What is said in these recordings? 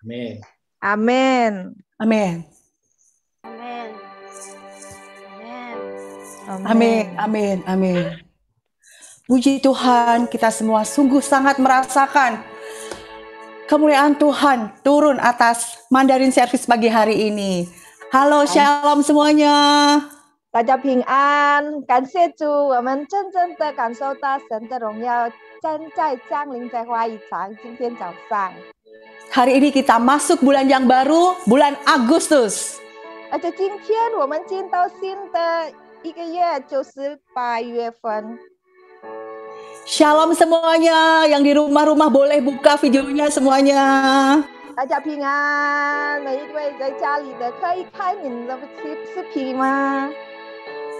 Amin. Amin. Amin. Amin. Amin. Amin. Amin. Amin. Puji Tuhan, kita semua sungguh sangat merasakan kemuliaan Tuhan turun atas Mandarin Service pagi hari ini. Halo, Shalom semuanya. 大家平安，感谢主，我们真正的感受到神的荣耀正在降临在花语场。今天早上， Hari ini kita masuk bulan yang baru, bulan Agustus. 而且今天我们进到新的一个月，就是8月份。 Shalom semuanya, yang di rumah-rumah boleh buka videonya semuanya. 大家平安，每一位在家里的可以看你们的视频吗？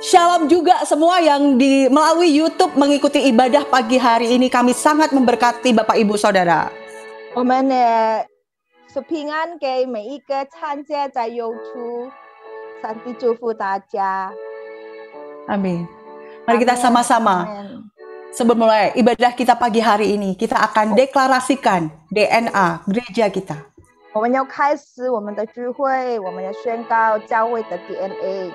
Shalom juga semua yang melalui YouTube mengikuti ibadah pagi hari ini. Kami sangat memberkati Bapak Ibu Saudara. 我们呢是平安给每一个参加在YouTube，上帝祝福大家。 Amin. Mari kita sama-sama. Amin. Sebelum mulai ibadah kita pagi hari ini, kita akan deklarasikan DNA gereja kita. 我们要开始我们的聚会，我们要宣告教会的 DNA。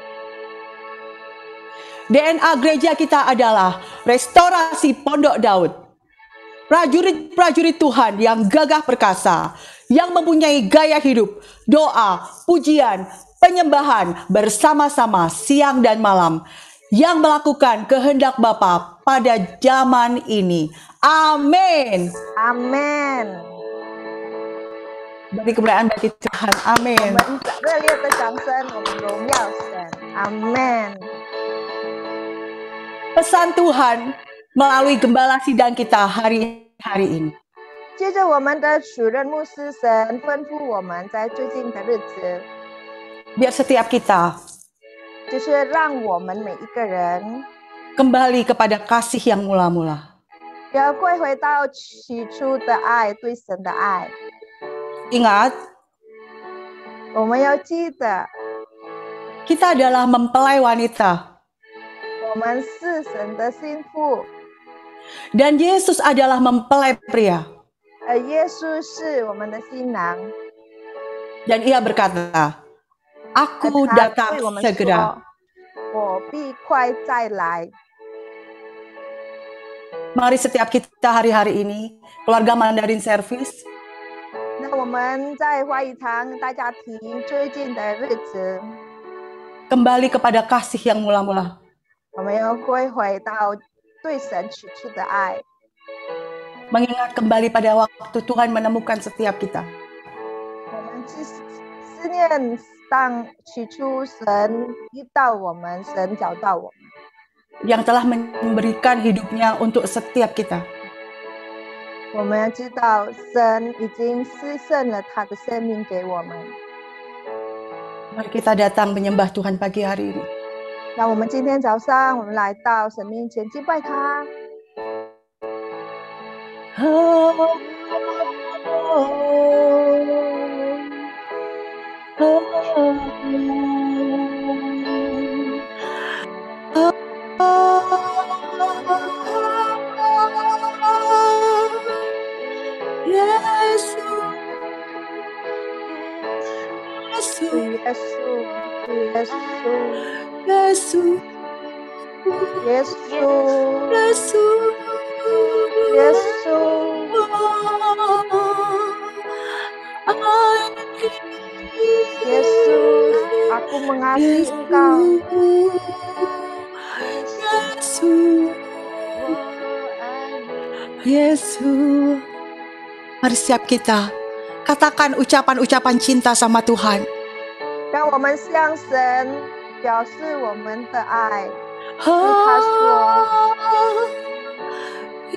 DNA gereja kita adalah restorasi Pondok Daud. Prajurit-prajurit Tuhan yang gagah perkasa, yang mempunyai gaya hidup, doa, pujian, penyembahan bersama-sama siang dan malam, yang melakukan kehendak Bapa pada zaman ini. Amin. Amin。 Bagi kemuliaan bagi Tuhan. 我 Amin. 们热烈的掌声，我们荣耀神。Amin。 Pesan Tuhan melalui gembala sidang kita hari ini. 接着我们的主任牧师神吩咐我们在最近的日子， Biar setiap kita 就是让我们每一个人 kembali kepada kasih yang mula-mula. 要归回到起初的爱，对神的爱。 Ingat, 我们要记得， kita adalah mempelai wanita. 我们是神的心腹， Dan Yesus adalah mempelai pria. 而耶稣是我们的新郎。 Dan ia berkata, 而 Aku 他 datang 对我们 segera. 说：“我必快再来。” Mari setiap kita hari-hari ini, keluarga Mandarin Service, 那我们在花语堂大家庭最近的日子， kembali kepada kasih yang mula-mula. 我们要归回到对神起初的爱， Mengingat kembali pada waktu Tuhan menemukan setiap kita. 我们思念当起初神遇到我们，神找到我们， Yang telah memberikan hidupnya untuk setiap kita. 我们要知道神已经施赠了他的生命给我们。 Mari kita datang menyembah Tuhan pagi hari ini. 那我们今天早上，我们来到神面前敬拜他。 主耶稣，主耶稣，耶稣，耶稣，Yesus, aku mengasihi Engkau. Yesus. Mari setiap kita katakan ucapan-ucapan cinta sama Tuhan. 让我们向神表示我们的爱，对他说。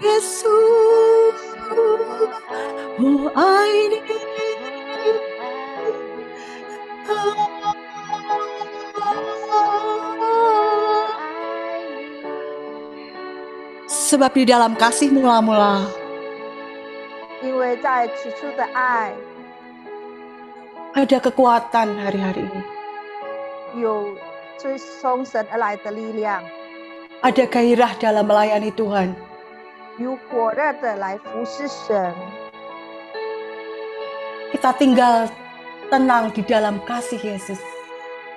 Yesus, oh爱你。 Sebab di dalam kasih mula-mula, 因为在起初的爱 ada kekuatan hari-hari ini. 有最从神而来的力量， Ada gairah dalam melayani Tuhan. 有火热的来服侍神。kita tinggal tenang di dalam kasih Yesus.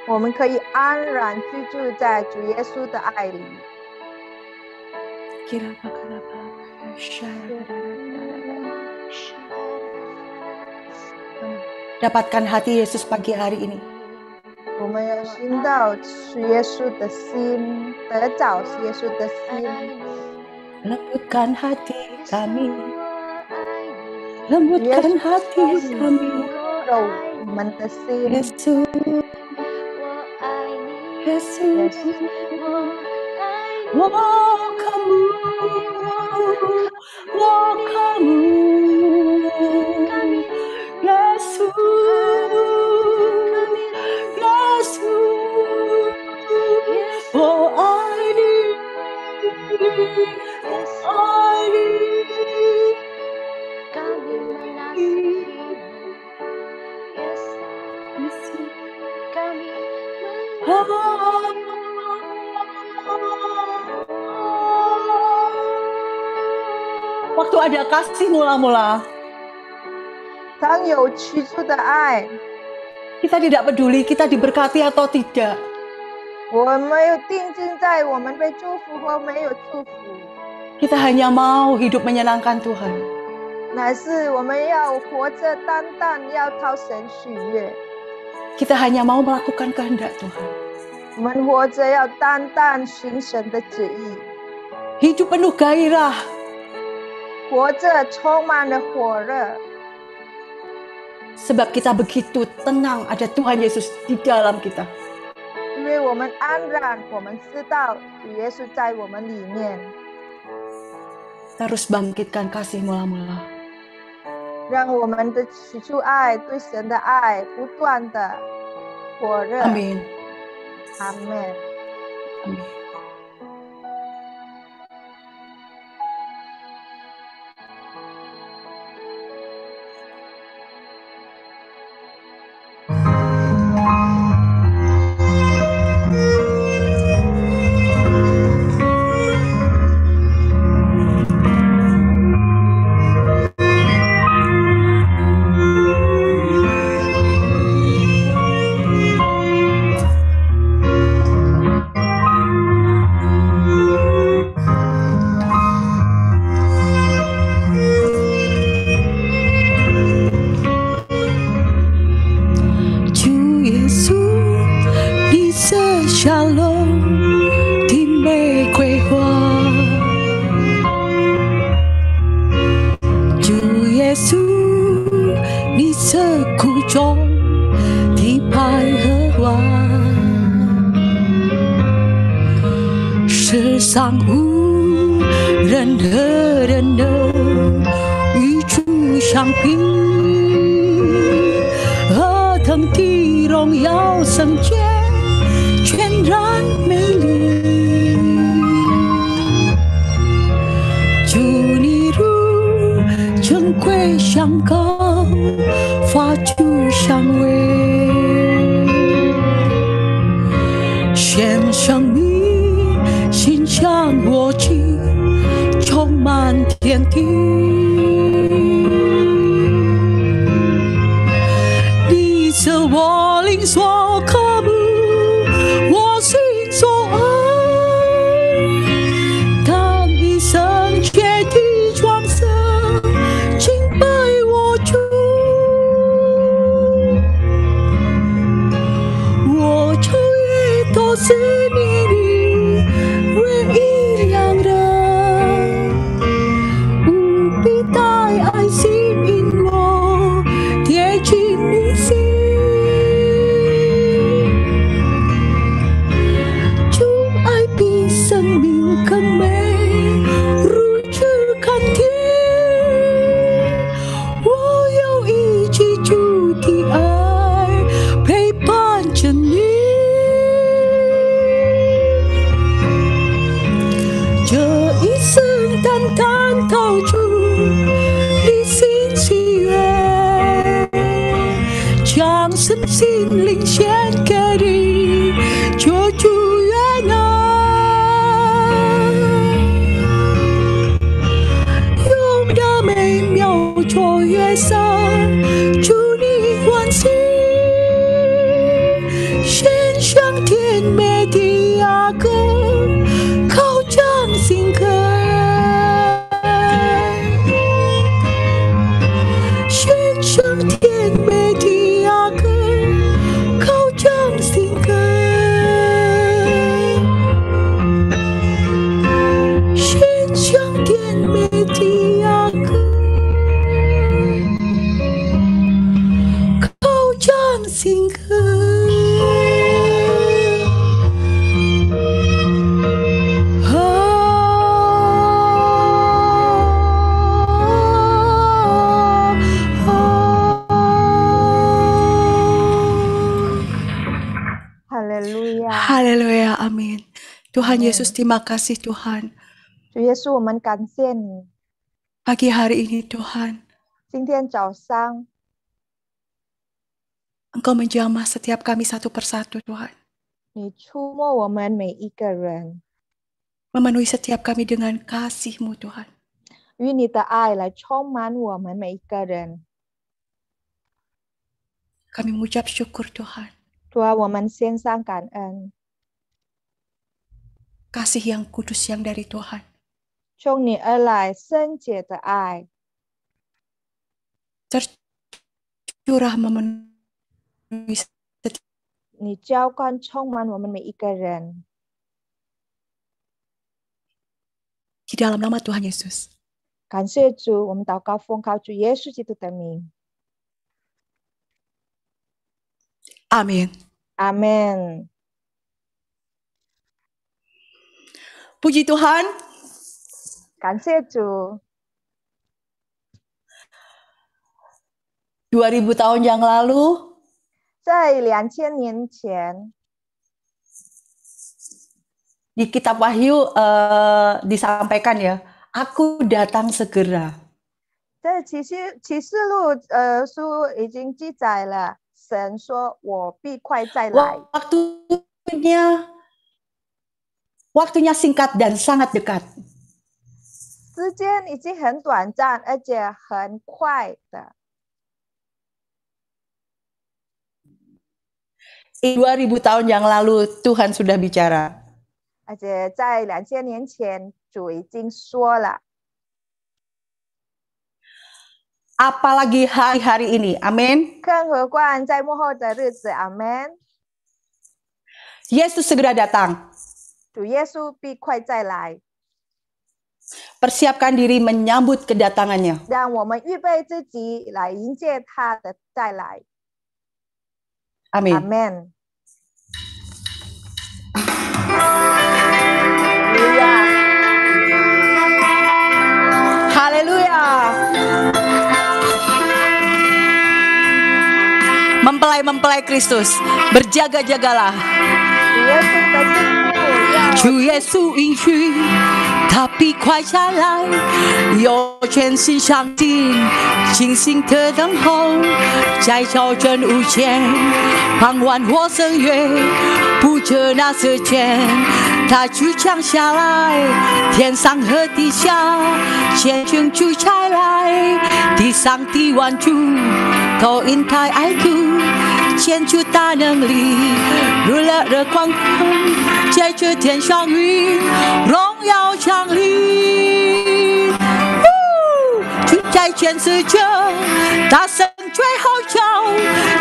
我们可以安然居住在主耶稣的爱里。 Dapatkan hati Yesus pagi hari ini. 我们要寻到主耶稣的心，得着主耶稣的心。 Lembutkan hati kami, lembutkan hati kami, 柔我们的心。 Yesus, Yesus, kamu, Yesus, Yesus, oh I need, I need. Kami mengasihimu, Yesus. Kami Waktu ada kasih mula-mula, 当有起初的爱， kita tidak peduli kita diberkati atau tidak. 我们没有定睛在我们被祝福或没有祝福， Kita hanya mau hidup menyenangkan Tuhan. 乃是我们要活着单单要讨神喜悦。 Kita hanya mau melakukan kehendak Tuhan. 我们活着要单单行神的旨意， Hidup penuh gairah. 活着充满了火热， Sebab kita begitu tenang ada Tuhan Yesus di dalam kita. 因为我们安然，我们知道主耶稣在我们里面。 Terus bangkitkan kasih mula-mula. 让我们的起初爱对神的爱不断的火热。 Amin. 阿门。 Amin. 天美的雅歌，高唱新歌。献上甜美的雅歌，高唱新歌。Haleluya, amin. Tuhan Yesus, terima kasih Tuhan. 主耶稣，我们感谢你。 Pagi hari ini Tuhan, 今天早上， Engkau menjamah setiap kami satu persatu Tuhan. 你触摸我们每一个人， Memenuhi setiap kami dengan kasih-Mu Tuhan. 与你的爱来充满我们每一个人。 Kami mengucap syukur Tuhan. 主啊，我们献上感恩， Kasih yang kudus yang dari Tuhan. 从你而来圣洁的爱， Tercurah memenuhi setiap 你浇灌充满我们每一个人。 di dalam nama Tuhan Yesus. 感谢主，我们祷告奉靠主耶稣基督的名， Amin. 阿门。 Puji Tuhan, 感谢主， 2000 tahun yang lalu 在2000年前， di kitab Wahyu disampaikan ya, aku datang segera. 在启示录书已经记载了，神说我必快再来。 Waktunya singkat dan sangat dekat. 时间已经很短暂，而且很快的。 2000 tahun yang lalu Tuhan sudah bicara. 而且在2000年前，主已经说了。 Apalagi hari-hari ini, amin. 更何况在末后的日子，阿门。 Yesus segera datang. 主耶稣必快再来， Persiapkan diri menyambut kedatangannya. 让我们预备自己来迎接他的再来。 Amin. 阿门。Haleluya. Mempelai-mempelai Kristus, berjaga-jagalah. 主耶稣应许，他必快下来，有全心相信，清醒的等候，在朝真无间，傍晚或正月，不测那时间，他就降下来，天上和地下，千军就差来，地上的万族都因他爱主。显出大能力，如热热光辉，在这天上云，荣耀降临。就在全世界，大声最号角，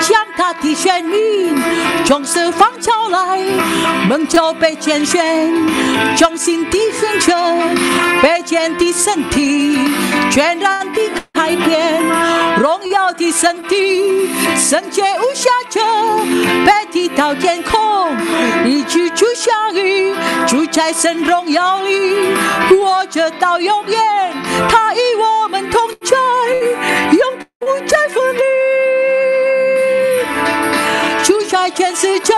将他的选民从四方招来，蒙召被拣选，忠心的圣者，被拣的身体，全然的改变，荣耀的身体，圣洁无瑕者，被提到天空，一句就相遇，住在神荣耀里，活着到永远，他与我们同在，永不再分离。住在全世界，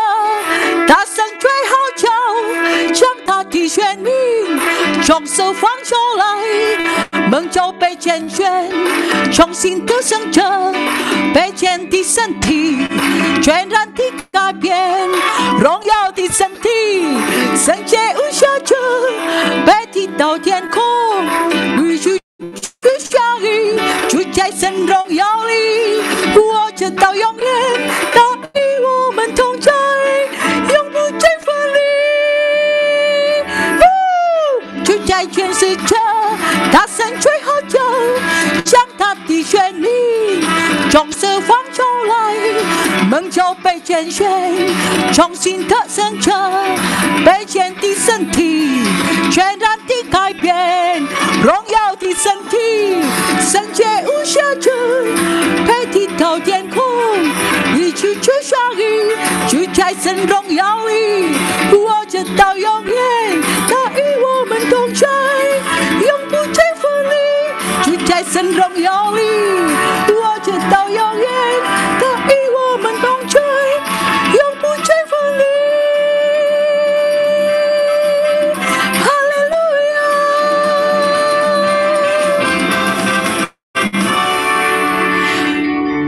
大声最号角，将他的选民从四方招来，蒙召被拣选，重新的圣者，被拣的身体，全然的改变，荣耀的身体，圣洁无瑕者，被提到天空，与主相遇，住在神荣耀里，活着到永远，他与我们同在，永不再分离。住在全世界，大声吹号角，将他的选民从四蒙召被拣选，重新的生成，被建的身体，全然的改变，荣耀的身体，圣洁无瑕疵，配提到天空，一起去相遇，聚在神荣耀里，活着到永远，他与我们同在，永不再分离，聚在神荣耀里，活着到永远，他与我们同在，永不再分离。哈利路亚！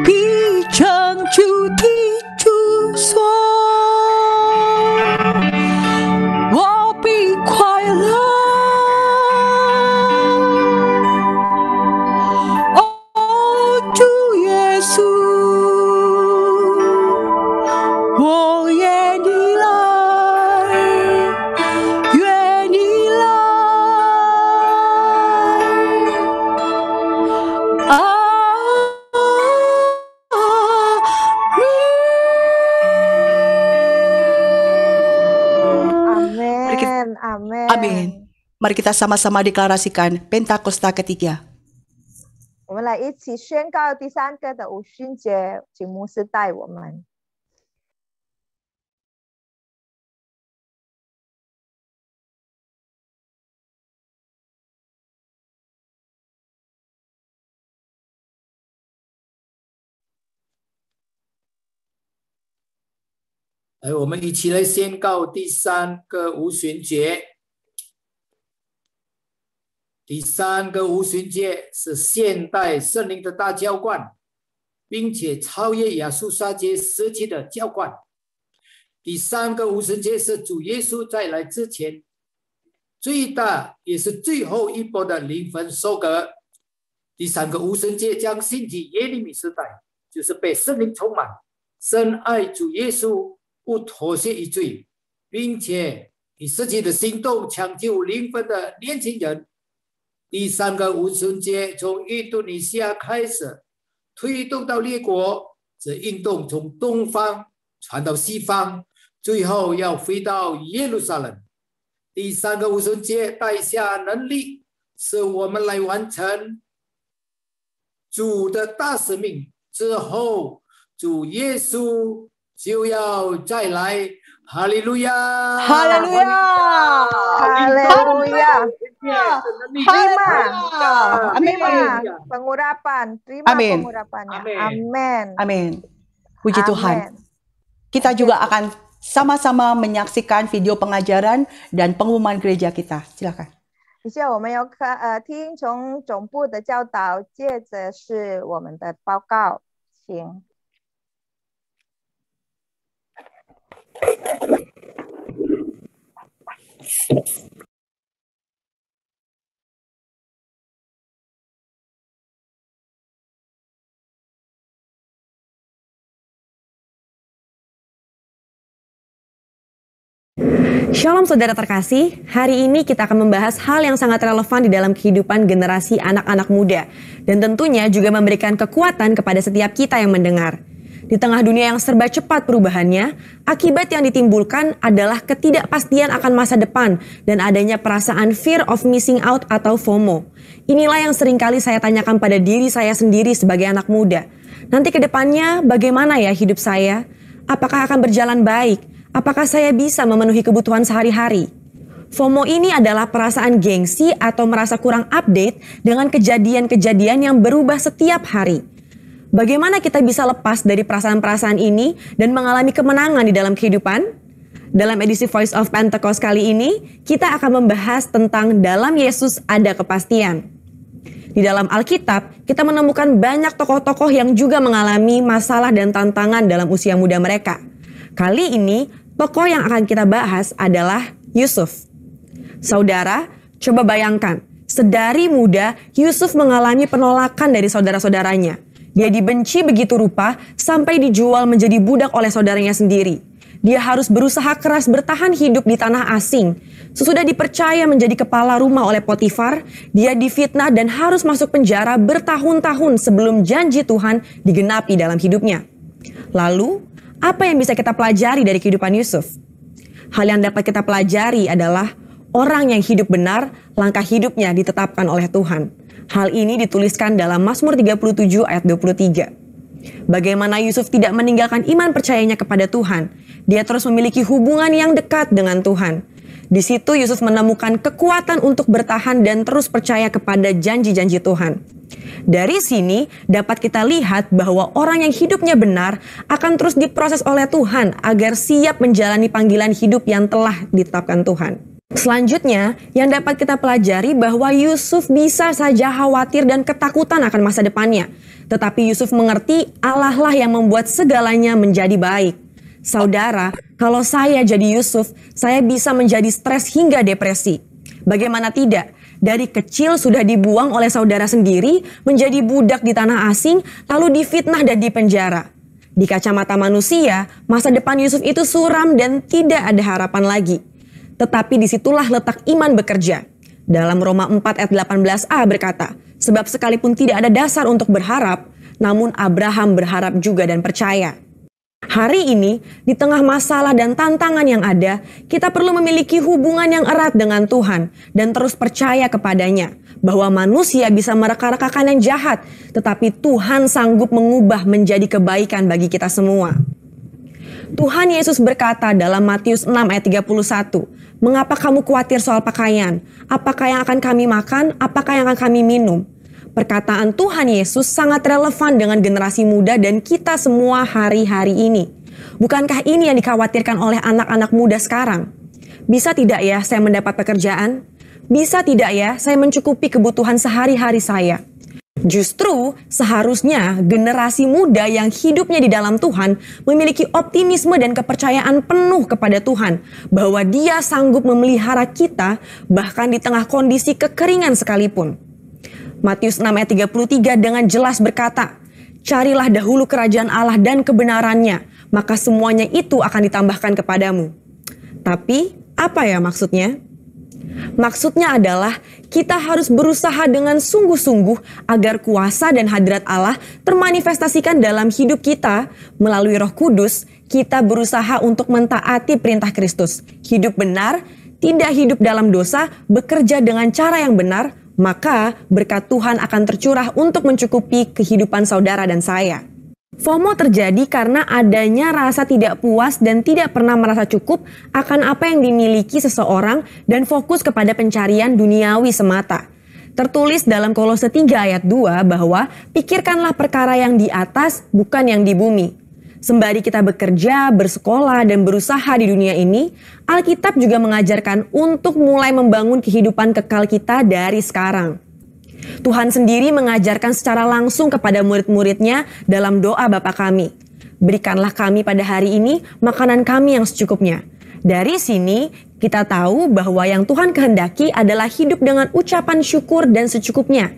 必成主的住所，我必快乐。哦，主耶稣，我愿你来，愿你来。Amin, amin. Amin. Mari kita sama-sama deklarasikan Pentakosta ketiga. 我们来一起宣告第三个的五旬节，请牧师带我们。来，我们一起来宣告第三个五旬节。第三个五旬节是现代圣灵的大浇灌，并且超越亚述杀节时期的浇灌。第三个五旬节是主耶稣再来之前最大也是最后一波的灵魂收割。第三个五旬节将兴起耶利米时代，就是被圣灵充满，深爱主耶稣，不妥协于罪，并且以实际的行动抢救灵魂的年轻人。第三个五旬节从印度尼西亚开始推动到列国，这运动从东方传到西方，最后要回到耶路撒冷。第三个五旬节带下能力，是我们来完成主的大使命，之后主耶稣就要再来。哈利路亚，哈利路亚，哈利路亚。Terima, terima pengurapan, terima Amin. pengurapannya. Amin. Amin. Amin. Puji Tuhan. Amin. Kita juga akan sama-sama menyaksikan video pengajaran dan pengumuman gereja kita. Silakan. 以下我们要听从总部的教导，接着是我们的报告，请。Shalom saudara terkasih, hari ini kita akan membahas hal yang sangat relevan di dalam kehidupan generasi anak-anak muda dan tentunya juga memberikan kekuatan kepada setiap kita yang mendengar. Di tengah dunia yang serba cepat perubahannya, akibat yang ditimbulkan adalah ketidakpastian akan masa depan dan adanya perasaan fear of missing out atau FOMO. Inilah yang seringkali saya tanyakan pada diri saya sendiri sebagai anak muda. Nanti ke depannya bagaimana ya hidup saya? Apakah akan berjalan baik? Apakah saya bisa memenuhi kebutuhan sehari-hari? FOMO ini adalah perasaan gengsi atau merasa kurang update dengan kejadian-kejadian yang berubah setiap hari. Bagaimana kita bisa lepas dari perasaan-perasaan ini dan mengalami kemenangan di dalam kehidupan? Dalam edisi Voice of Pentecost kali ini, kita akan membahas tentang dalam Yesus ada kepastian. Di dalam Alkitab, kita menemukan banyak tokoh-tokoh yang juga mengalami masalah dan tantangan dalam usia muda mereka. Kali ini, tokoh yang akan kita bahas adalah Yusuf. Saudara, coba bayangkan, sedari muda Yusuf mengalami penolakan dari saudara-saudaranya. Dia dibenci begitu rupa sampai dijual menjadi budak oleh saudaranya sendiri. Dia harus berusaha keras bertahan hidup di tanah asing. Sesudah dipercaya menjadi kepala rumah oleh Potifar, dia difitnah dan harus masuk penjara bertahun-tahun sebelum janji Tuhan digenapi dalam hidupnya. Lalu, apa yang bisa kita pelajari dari kehidupan Yusuf? Hal yang dapat kita pelajari adalah orang yang hidup benar, langkah hidupnya ditetapkan oleh Tuhan. Hal ini dituliskan dalam Mazmur 37 ayat 23. Bagaimana Yusuf tidak meninggalkan iman percayanya kepada Tuhan. Dia terus memiliki hubungan yang dekat dengan Tuhan. Di situ Yusuf menemukan kekuatan untuk bertahan dan terus percaya kepada janji-janji Tuhan. Dari sini dapat kita lihat bahwa orang yang hidupnya benar akan terus diproses oleh Tuhan agar siap menjalani panggilan hidup yang telah ditetapkan Tuhan. Selanjutnya, yang dapat kita pelajari bahwa Yusuf bisa saja khawatir dan ketakutan akan masa depannya. Tetapi Yusuf mengerti Allah lah yang membuat segalanya menjadi baik. Saudara, kalau saya jadi Yusuf, saya bisa menjadi stres hingga depresi. Bagaimana tidak? Dari kecil sudah dibuang oleh saudara sendiri, menjadi budak di tanah asing, lalu difitnah dan dipenjara. Di kacamata manusia, masa depan Yusuf itu suram dan tidak ada harapan lagi. Tetapi disitulah letak iman bekerja. Dalam Roma 4 ayat 18a berkata, sebab sekalipun tidak ada dasar untuk berharap, namun Abraham berharap juga dan percaya. Hari ini, di tengah masalah dan tantangan yang ada, kita perlu memiliki hubungan yang erat dengan Tuhan dan terus percaya kepadanya bahwa manusia bisa mereka-rekakan yang jahat, tetapi Tuhan sanggup mengubah menjadi kebaikan bagi kita semua. Tuhan Yesus berkata dalam Matius 6 ayat 31, mengapa kamu khawatir soal pakaian? Apakah yang akan kami makan? Apakah yang akan kami minum? Perkataan Tuhan Yesus sangat relevan dengan generasi muda dan kita semua hari-hari ini. Bukankah ini yang dikhawatirkan oleh anak-anak muda sekarang? Bisa tidak ya saya mendapat pekerjaan? Bisa tidak ya saya mencukupi kebutuhan sehari-hari saya? Justru seharusnya generasi muda yang hidupnya di dalam Tuhan memiliki optimisme dan kepercayaan penuh kepada Tuhan bahwa Dia sanggup memelihara kita bahkan di tengah kondisi kekeringan sekalipun. Matius 6 ayat 33 dengan jelas berkata, carilah dahulu kerajaan Allah dan kebenarannya, maka semuanya itu akan ditambahkan kepadamu. Tapi apa ya maksudnya? Maksudnya adalah kita harus berusaha dengan sungguh-sungguh agar kuasa dan hadirat Allah termanifestasikan dalam hidup kita. Melalui Roh Kudus, kita berusaha untuk mentaati perintah Kristus. Hidup benar, tidak hidup dalam dosa, bekerja dengan cara yang benar, maka berkat Tuhan akan tercurah untuk mencukupi kehidupan saudara dan saya. FOMO terjadi karena adanya rasa tidak puas dan tidak pernah merasa cukup akan apa yang dimiliki seseorang dan fokus kepada pencarian duniawi semata. Tertulis dalam Kolose 3 ayat 2 bahwa pikirkanlah perkara yang di atas bukan yang di bumi. Sembari kita bekerja, bersekolah, dan berusaha di dunia ini, Alkitab juga mengajarkan untuk mulai membangun kehidupan kekal kita dari sekarang. Tuhan sendiri mengajarkan secara langsung kepada murid-muridnya dalam doa Bapa kami. Berikanlah kami pada hari ini makanan kami yang secukupnya. Dari sini kita tahu bahwa yang Tuhan kehendaki adalah hidup dengan ucapan syukur dan secukupnya.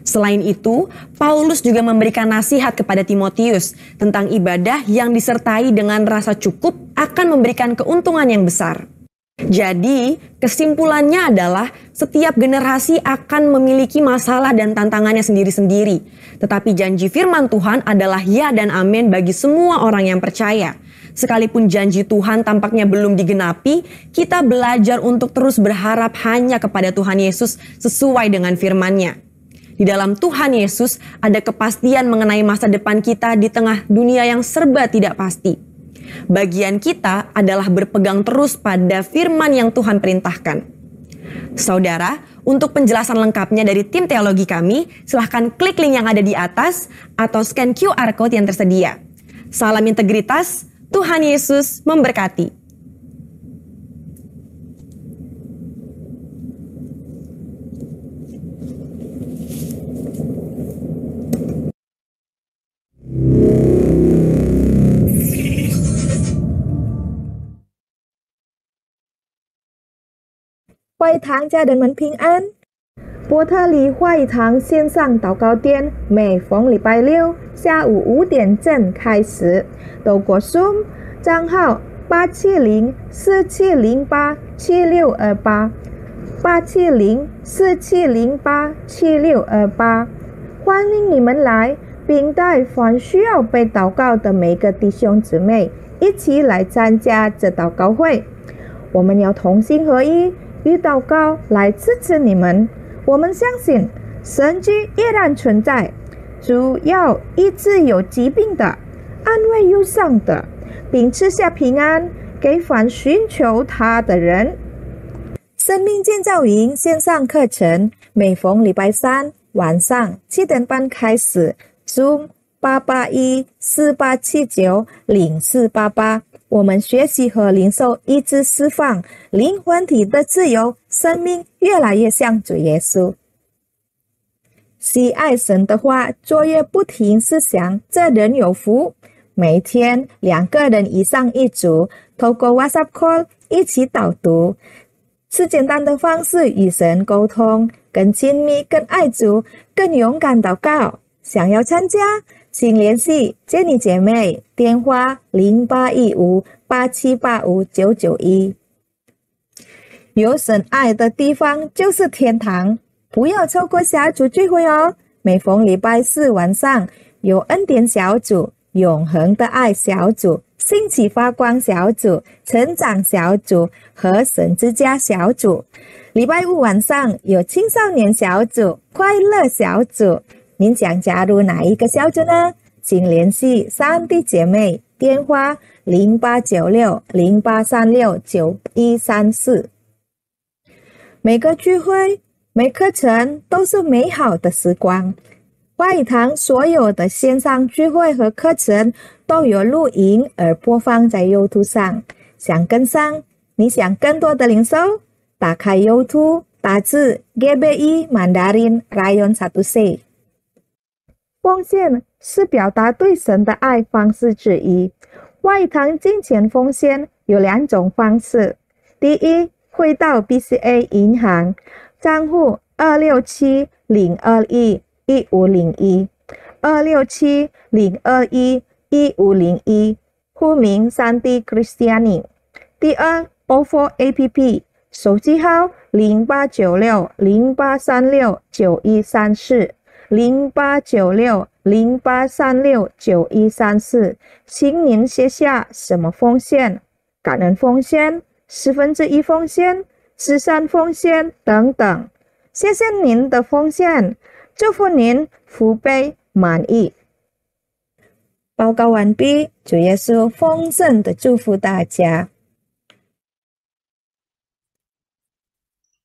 Selain itu, Paulus juga memberikan nasihat kepada Timotius tentang ibadah yang disertai dengan rasa cukup akan memberikan keuntungan yang besar. Jadi, kesimpulannya adalah setiap generasi akan memiliki masalah dan tantangannya sendiri-sendiri. Tetapi janji firman Tuhan adalah ya dan amin bagi semua orang yang percaya. Sekalipun janji Tuhan tampaknya belum digenapi, kita belajar untuk terus berharap hanya kepada Tuhan Yesus sesuai dengan firman-Nya. Di dalam Tuhan Yesus ada kepastian mengenai masa depan kita di tengah dunia yang serba tidak pasti. Bagian kita adalah berpegang terus pada firman yang Tuhan perintahkan. Saudara, untuk penjelasan lengkapnya dari tim teologi kami, silahkan klik link yang ada di atas atau scan QR Code yang tersedia. Salam integritas, Tuhan Yesus memberkati. Hoài Thắng gia đình mình平安。波特里会堂线上祷告店每逢礼拜六下午5点正开始。透过 Zoom 账号87047087628，87047087628，欢迎你们来，并并带凡需要被祷告的每个弟兄姊妹一起来参加这祷告会。我们要同心合一，以祷告来支持你们。我们相信神迹依然存在，主要医治有疾病的，安慰忧伤的，并赐下平安给凡寻求他的人。生命建造营线上课程每逢礼拜三晚上7点半开始 Zoom 881-4879-0488，我们学习和领受医治释放，灵魂体的自由，生命越来越像主耶稣。喜爱神的话，作业不停思想，这人有福。每天2个人以上一组，透过 WhatsApp call 一起导读，是简单的方式与神沟通，更亲密，更爱主，更勇敢祷告。想要参加，请联系Jenny姐妹，电话0815-8785-991。有神爱的地方就是天堂，不要错过小组聚会哦。每逢礼拜四晚上有恩典小组、永恒的爱小组、兴起发光小组、成长小组和神之家小组。礼拜五晚上有青少年小组、快乐小组。您想加入哪一个小组呢？请联系3弟姐妹，电话0896-0836-9134。每个聚会、每课程都是美好的时光。花语堂所有的线上聚会和课程都有录影而播放在 YouTube 上。想跟上，你想更多的领受，打开 YouTube， 打字 GBI Mandarin Rayon 1C。奉献是表达对神的爱方式之一。花语堂金钱奉献有2种方式。第一，汇到 BCA 银行账户267-021-1501 267-021-1501，户名3弟 Kristiani。第二， OFO APP 手机号0896-0836-9134 0896-0836-9134，请您写下什么奉献，感恩奉献、1/4奉献、慈善奉献等等。谢谢您的奉献，祝福您福杯满溢。报告完毕，主耶稣丰盛的祝福大家。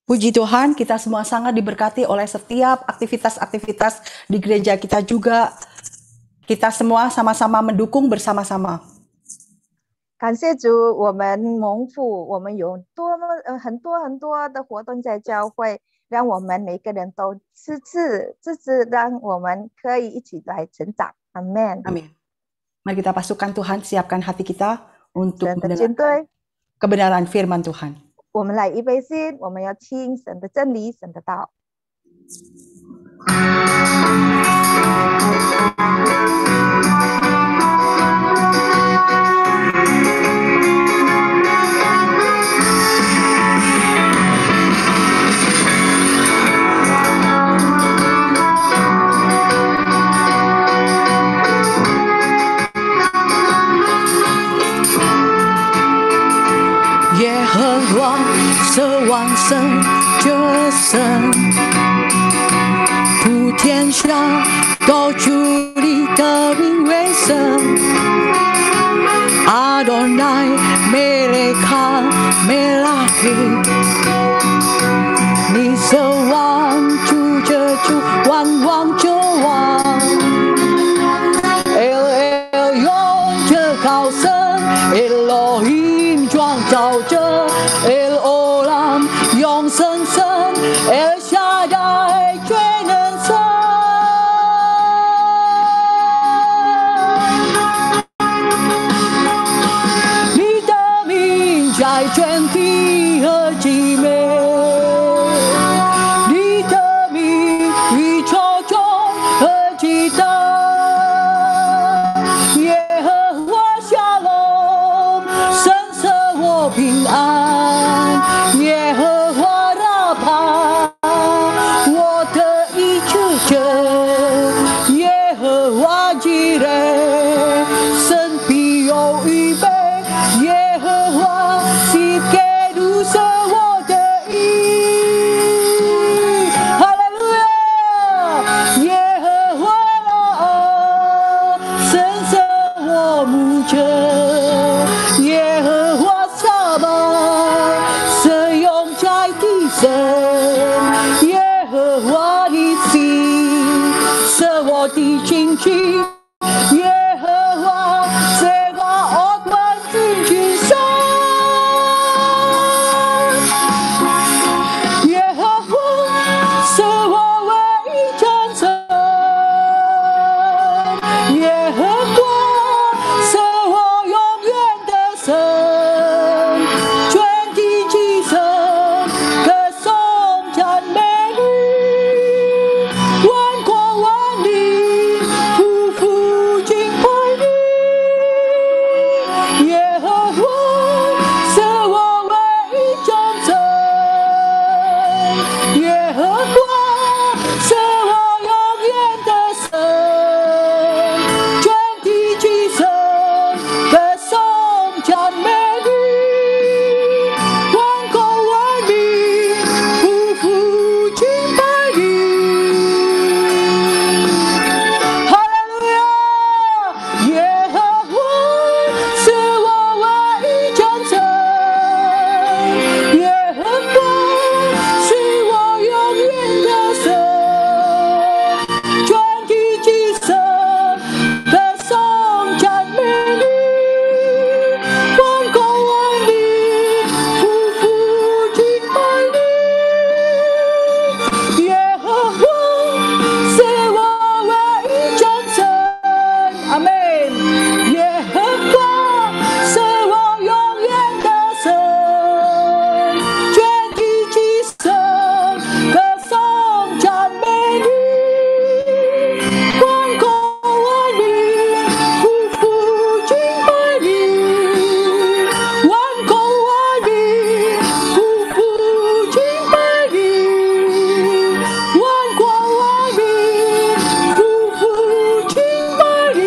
Puji Tuhan, kita semua sangat diberkati oleh setiap aktivitas-aktivitas di gereja kita juga. Kita semua sama-sama mendukung bersama-sama. 感谢主，我们蒙福，我们有很多的活动在教会，让我们每个人都支持，让我们可以一起来成长。Amin。Amin。Mari kita pasukan Tuhan, siapkan hati kita untuk 神的军队， kebenaran firman Tuhan。我们来预备心，我们要听神的真理，神的道。耶和华是万神之神，普天下都主你的名为神。阿多奈梅雷卡梅拉希，你是王主之主，万王之王。El 永着高升 ，Elohim 创造者 ，El Olam 永生神 ，El Shaddai 全能神。你的名在全地和极美，你的名与重重和极大。耶和华下龙，神着耶和华撒巴，使用在地上，耶和华的心是我的荆棘，耶和华是我恶棍进军上，耶和华是我唯一战胜，耶和华是我永远的神，全地齐声歌颂赞美你，万国万民匍匐敬拜你，耶和华是我唯一战胜，耶和华是我永远的神，全地齐声歌颂赞美你，万国万民匍匐敬拜你。哈利路亚！耶和华是我唯一战胜，耶和华是我永远的神，全地齐声歌颂赞美你，万国万民匍匐敬拜你，耶和华是我唯一战胜，阿门。耶和华是我永远的神，全地齐声歌颂赞美你，万国万民匍匐敬拜你，万国万民匍匐敬拜你，万国万民匍匐敬拜你。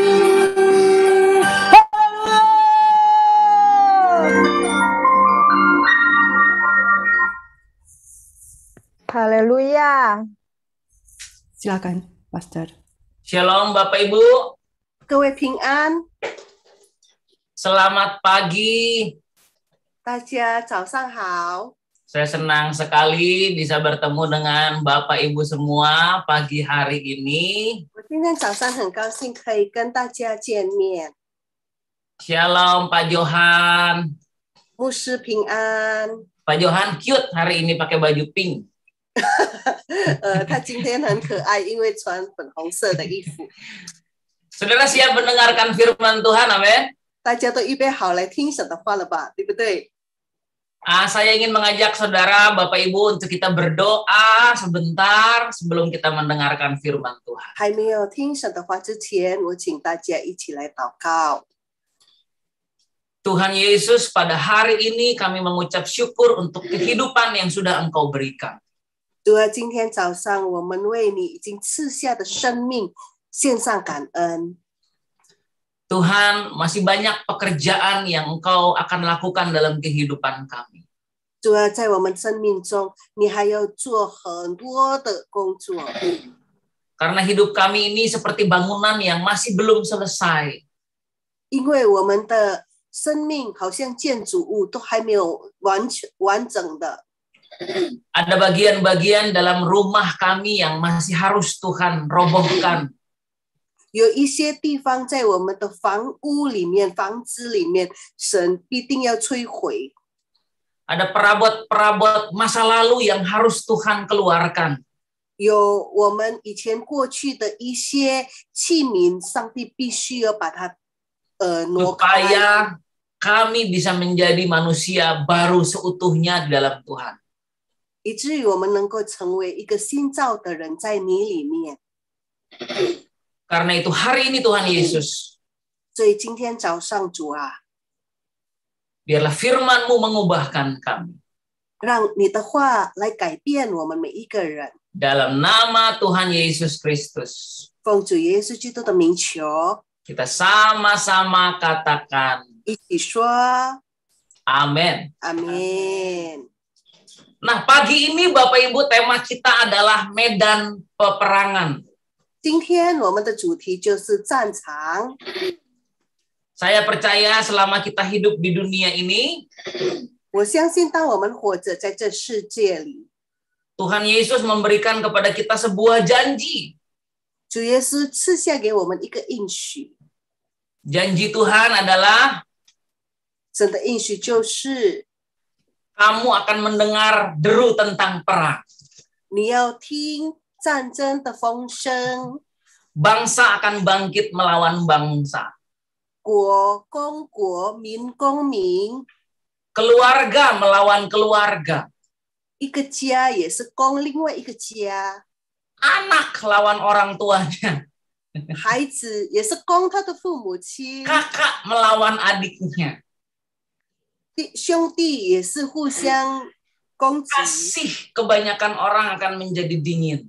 哈利路亚！ Silakan, Pastor. Shalom Bapak Ibu, 各位平安， selamat pagi. 大家早上好。 Saya senang sekali bisa bertemu dengan Bapak Ibu semua pagi hari ini. 我今天早上很高兴可以跟大家见面。 Shalom Pak Johan. 牧师平安。 Pak Johan cute hari ini pakai baju pink. 他今天很可爱，因为穿粉红色的衣服。 Saudara siap mendengarkan firman Tuhan, amin? 大家都预备好来听神的话了吧？对不对？ Saya ingin mengajak saudara, Bapak Ibu, untuk kita berdoa sebentar sebelum kita mendengarkan firman Tuhan. 还没有听神的话之前，我请大家一起来祷告。 Tuhan Yesus, pada hari ini kami mengucap syukur untuk kehidupan yang sudah Engkau berikan. 主啊，今天早上我们为你已经赐下的生命献上感恩。 Tuhan, masih banyak pekerjaan yang Engkau akan lakukan dalam kehidupan kami. 主啊，在我们生命中，你还要做很多的工作。 Karena hidup kami ini seperti bangunan yang masih belum selesai. 因为我们的生命好像建筑物都还没有完整的。 Ada bagian-bagian dalam rumah kami yang masih harus Tuhan robohkan. 有一些地方在我们的房屋里面、房子里面，神必定要摧毁。 Ada perabot-perabot masa lalu yang harus Tuhan keluarkan. 有我们以前过去的一些器皿，上帝必须要把它挪开， Supaya kami bisa menjadi manusia baru seutuhnya di dalam Tuhan. 以至于我们能够成为一个新造的人在你里面。 Karena itu hari ini Tuhan Yesus, 所以今天早上主啊， biarlah firman-Mu mengubahkan kami. 让你的话来改变我们每一个人。 Dalam nama Tuhan Yesus Kristus, 奉主耶稣基督的名求， kita sama-sama katakan 一起说 amin. 阿门。 Nah, pagi ini Bapak Ibu, tema kita adalah medan peperangan. 今天我们的主题就是战场。Saya percaya selama kita hidup di dunia ini, 我相信当我们活着在这世界里， Tuhan Yesus memberikan kepada kita sebuah janji. 主耶稣赐下给我们一个应许， Janji Tuhan adalah 神的应许就是 kamu akan mendengar deru tentang perang. 你要听战争的风声， Bangsa akan bangkit melawan bangsa. 国攻国，民攻民， Keluarga melawan keluarga. 一个家也是攻另外一个家， Anak lawan orang tuanya. 孩子也是攻他的父母亲， Kakak melawan adiknya. 兄弟也是互相攻击， Kasih kebanyakan orang akan menjadi dingin.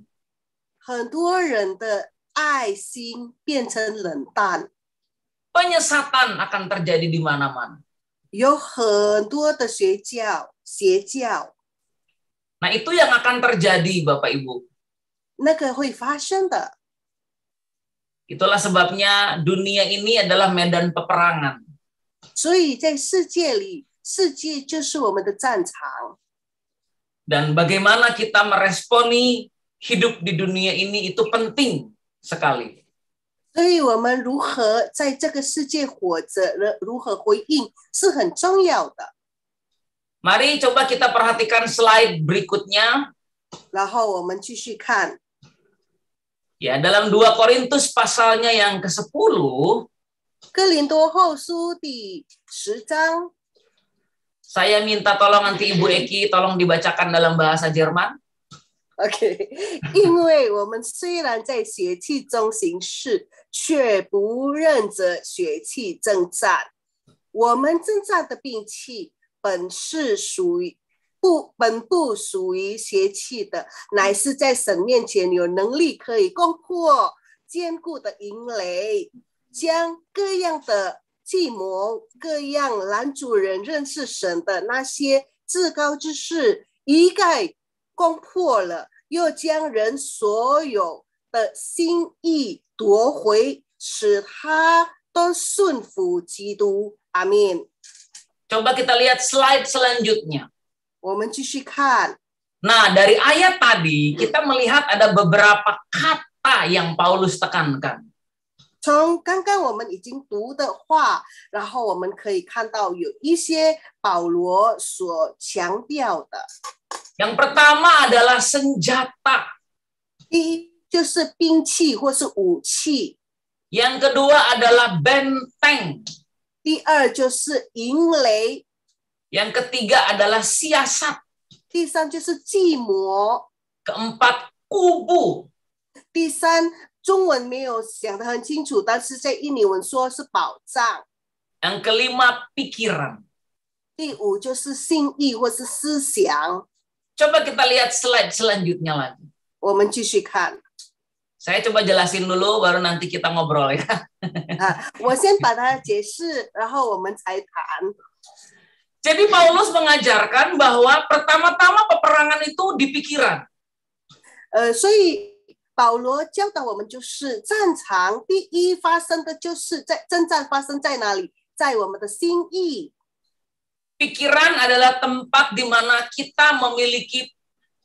很多人的爱心变成冷淡， Penyesatan akan terjadi di mana-mana. 有很多的邪教， Nah, itu yang akan terjadi, Bapak Ibu. 那个会发生的。 Itulah sebabnya dunia ini adalah medan peperangan. 所以在世界里，世界就是我们的战场。 Dan bagaimana kita meresponi hidup di dunia ini itu penting sekali. 所以我们如何在这个世界活着，如何回应是很重要的。 Mari coba kita perhatikan slide berikutnya. 然后我们继续看 Ya, dalam 2 Korintus pasalnya yang ke-10, 哥林多后书第10章。 saya minta tolong nanti Ibu Eki tolong dibacakan dalam bahasa Jerman. OK， 因为我们虽然在血气中行事，却不认着血气征战。我们征战的兵器本不属于邪气的，乃是在神面前有能力可以攻破坚固的营垒，将各样的计谋、各样拦阻人认识神的那些至高之事一概攻破了，又将人所有的心意夺回，使他都顺服基督。阿们。 Coba kita lihat slide selanjutnya. 我们继续看， Nah, dari ayat tadi kita melihat ada beberapa kata yang Paulus tekankan. 从刚刚我们已经读的话，然后我们可以看到有一些保罗所强调的。 Yang pertama adalah senjata. 第一就是兵器或是武器， Yang kedua adalah benteng. 第二就是营垒， Yang ketiga adalah siasat. 第三就是计谋， Keempat, kubu. 第三中文没有讲得很清楚，但是在印尼文说是保障。 Yang kelima, pikiran. 第五就是心意或是思想。 Coba kita lihat slide selanjutnya lagi. 我们继续看 Saya coba jelasin dulu, baru nanti kita ngobrol ya. 我先把它解释，然后我们才谈。 Jadi Paulus mengajarkan bahwa pertama-tama peperangan itu di pikiran. 所以保罗教导我们，就是战场第一发生的就是在征战发生在哪里，在我们的心意。 Pikiran adalah tempat di mana kita memiliki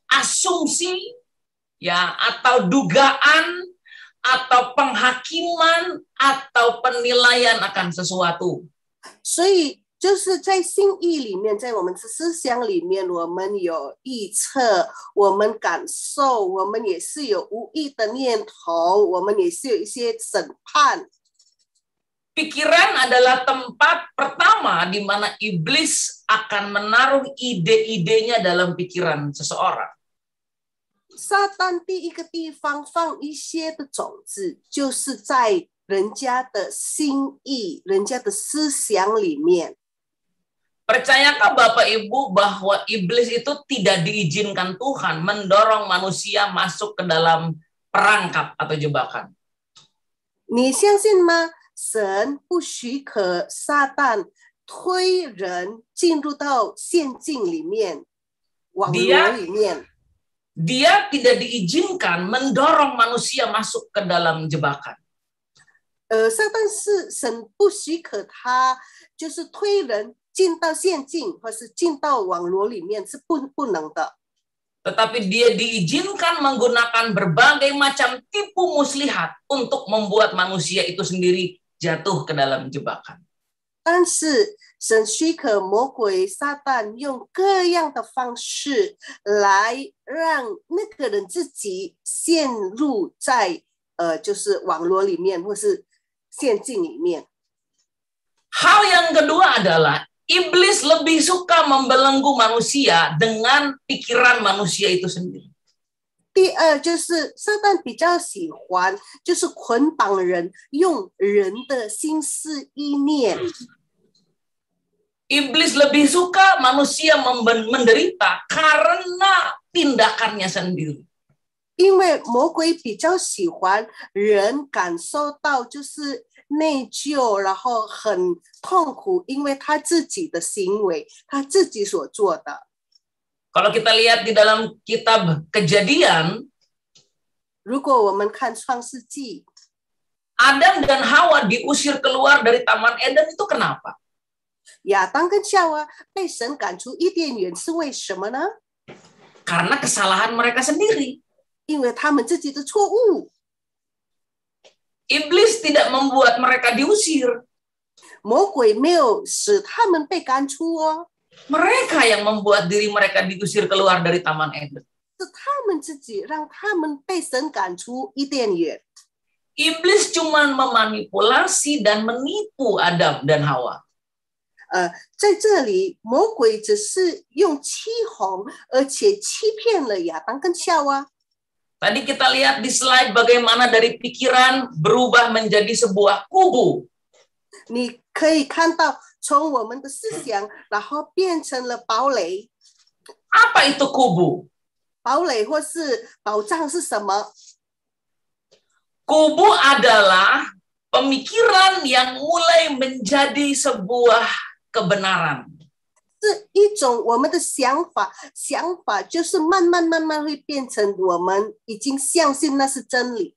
asumsi, ya, atau dugaan, atau penghakiman, atau penilaian akan sesuatu. 所以就是在心意里面，在我们的思想里面，我们有预测，我们感受，我们也是有无意的念头，我们也是有一些审判。 Pikiran adalah tempat pertama di mana iblis akan menaruh ide-idenya dalam pikiran seseorang. 撒旦第一个地方放一些的种子，就是在人家的心意、人家的思想里面。 Percayakah Bapak Ibu bahwa iblis itu tidak diizinkan Tuhan mendorong manusia masuk ke dalam perangkap atau jebakan? 你相信吗？神不许可撒旦推人进入到陷阱里面、网罗里面。 Dia tidak diizinkan mendorong manusia masuk ke dalam jebakan. 撒旦是神不许可他，就是推人进到陷阱，或是进到网络里面是不能的。Tetapi dia diizinkan menggunakan berbagai macam tipu muslihat untuk membuat manusia itu sendiri jatuh ke dalam jebakan. 但是神许可魔鬼撒旦用各样的方式来让那个人自己陷入在就是网络里面或是陷阱里面。 Hal yang kedua adalah iblis lebih suka membelenggu manusia dengan pikiran manusia itu sendiri. 第二就是撒旦比较喜欢就是捆绑人，用人的心思意念。 Iblis lebih suka manusia menderita karena tindakannya sendiri. 因为魔鬼比较喜欢人感受到就是内疚，然后很痛苦，因为他自己的行为，他自己所做的。 Kalau kita lihat di dalam kitab Kejadian, 如果我们看创世纪， Adam dan Hawa diusir keluar dari Taman Eden itu kenapa? 亚当跟夏娃被神赶出伊甸园是为什么呢？ Karena kesalahan mereka sendiri. 因为他们自己的错误。 Iblis tidak membuat mereka diusir. 魔鬼没有使他们被赶出哦， Mereka yang membuat diri mereka diusir keluar dari Taman Eden. 是他们自己让他们被神赶出伊甸园。 Iblis cuma memanipulasi dan menipu Adam dan Hawa. 在这里，魔鬼只是用欺哄，而且欺骗了亚当跟夏娃。 Tadi kita lihat di slide bagaimana dari pikiran berubah menjadi sebuah kubu. 你可以看到，从我们的思想，然后变成了堡垒。 Apa itu kubu? 堡垒或是宝藏是什么？ Kubu adalah pemikiran yang mulai menjadi sebuah kebenaran. 是一种我们的想法，想法就是慢慢会变成我们已经相信那是真理。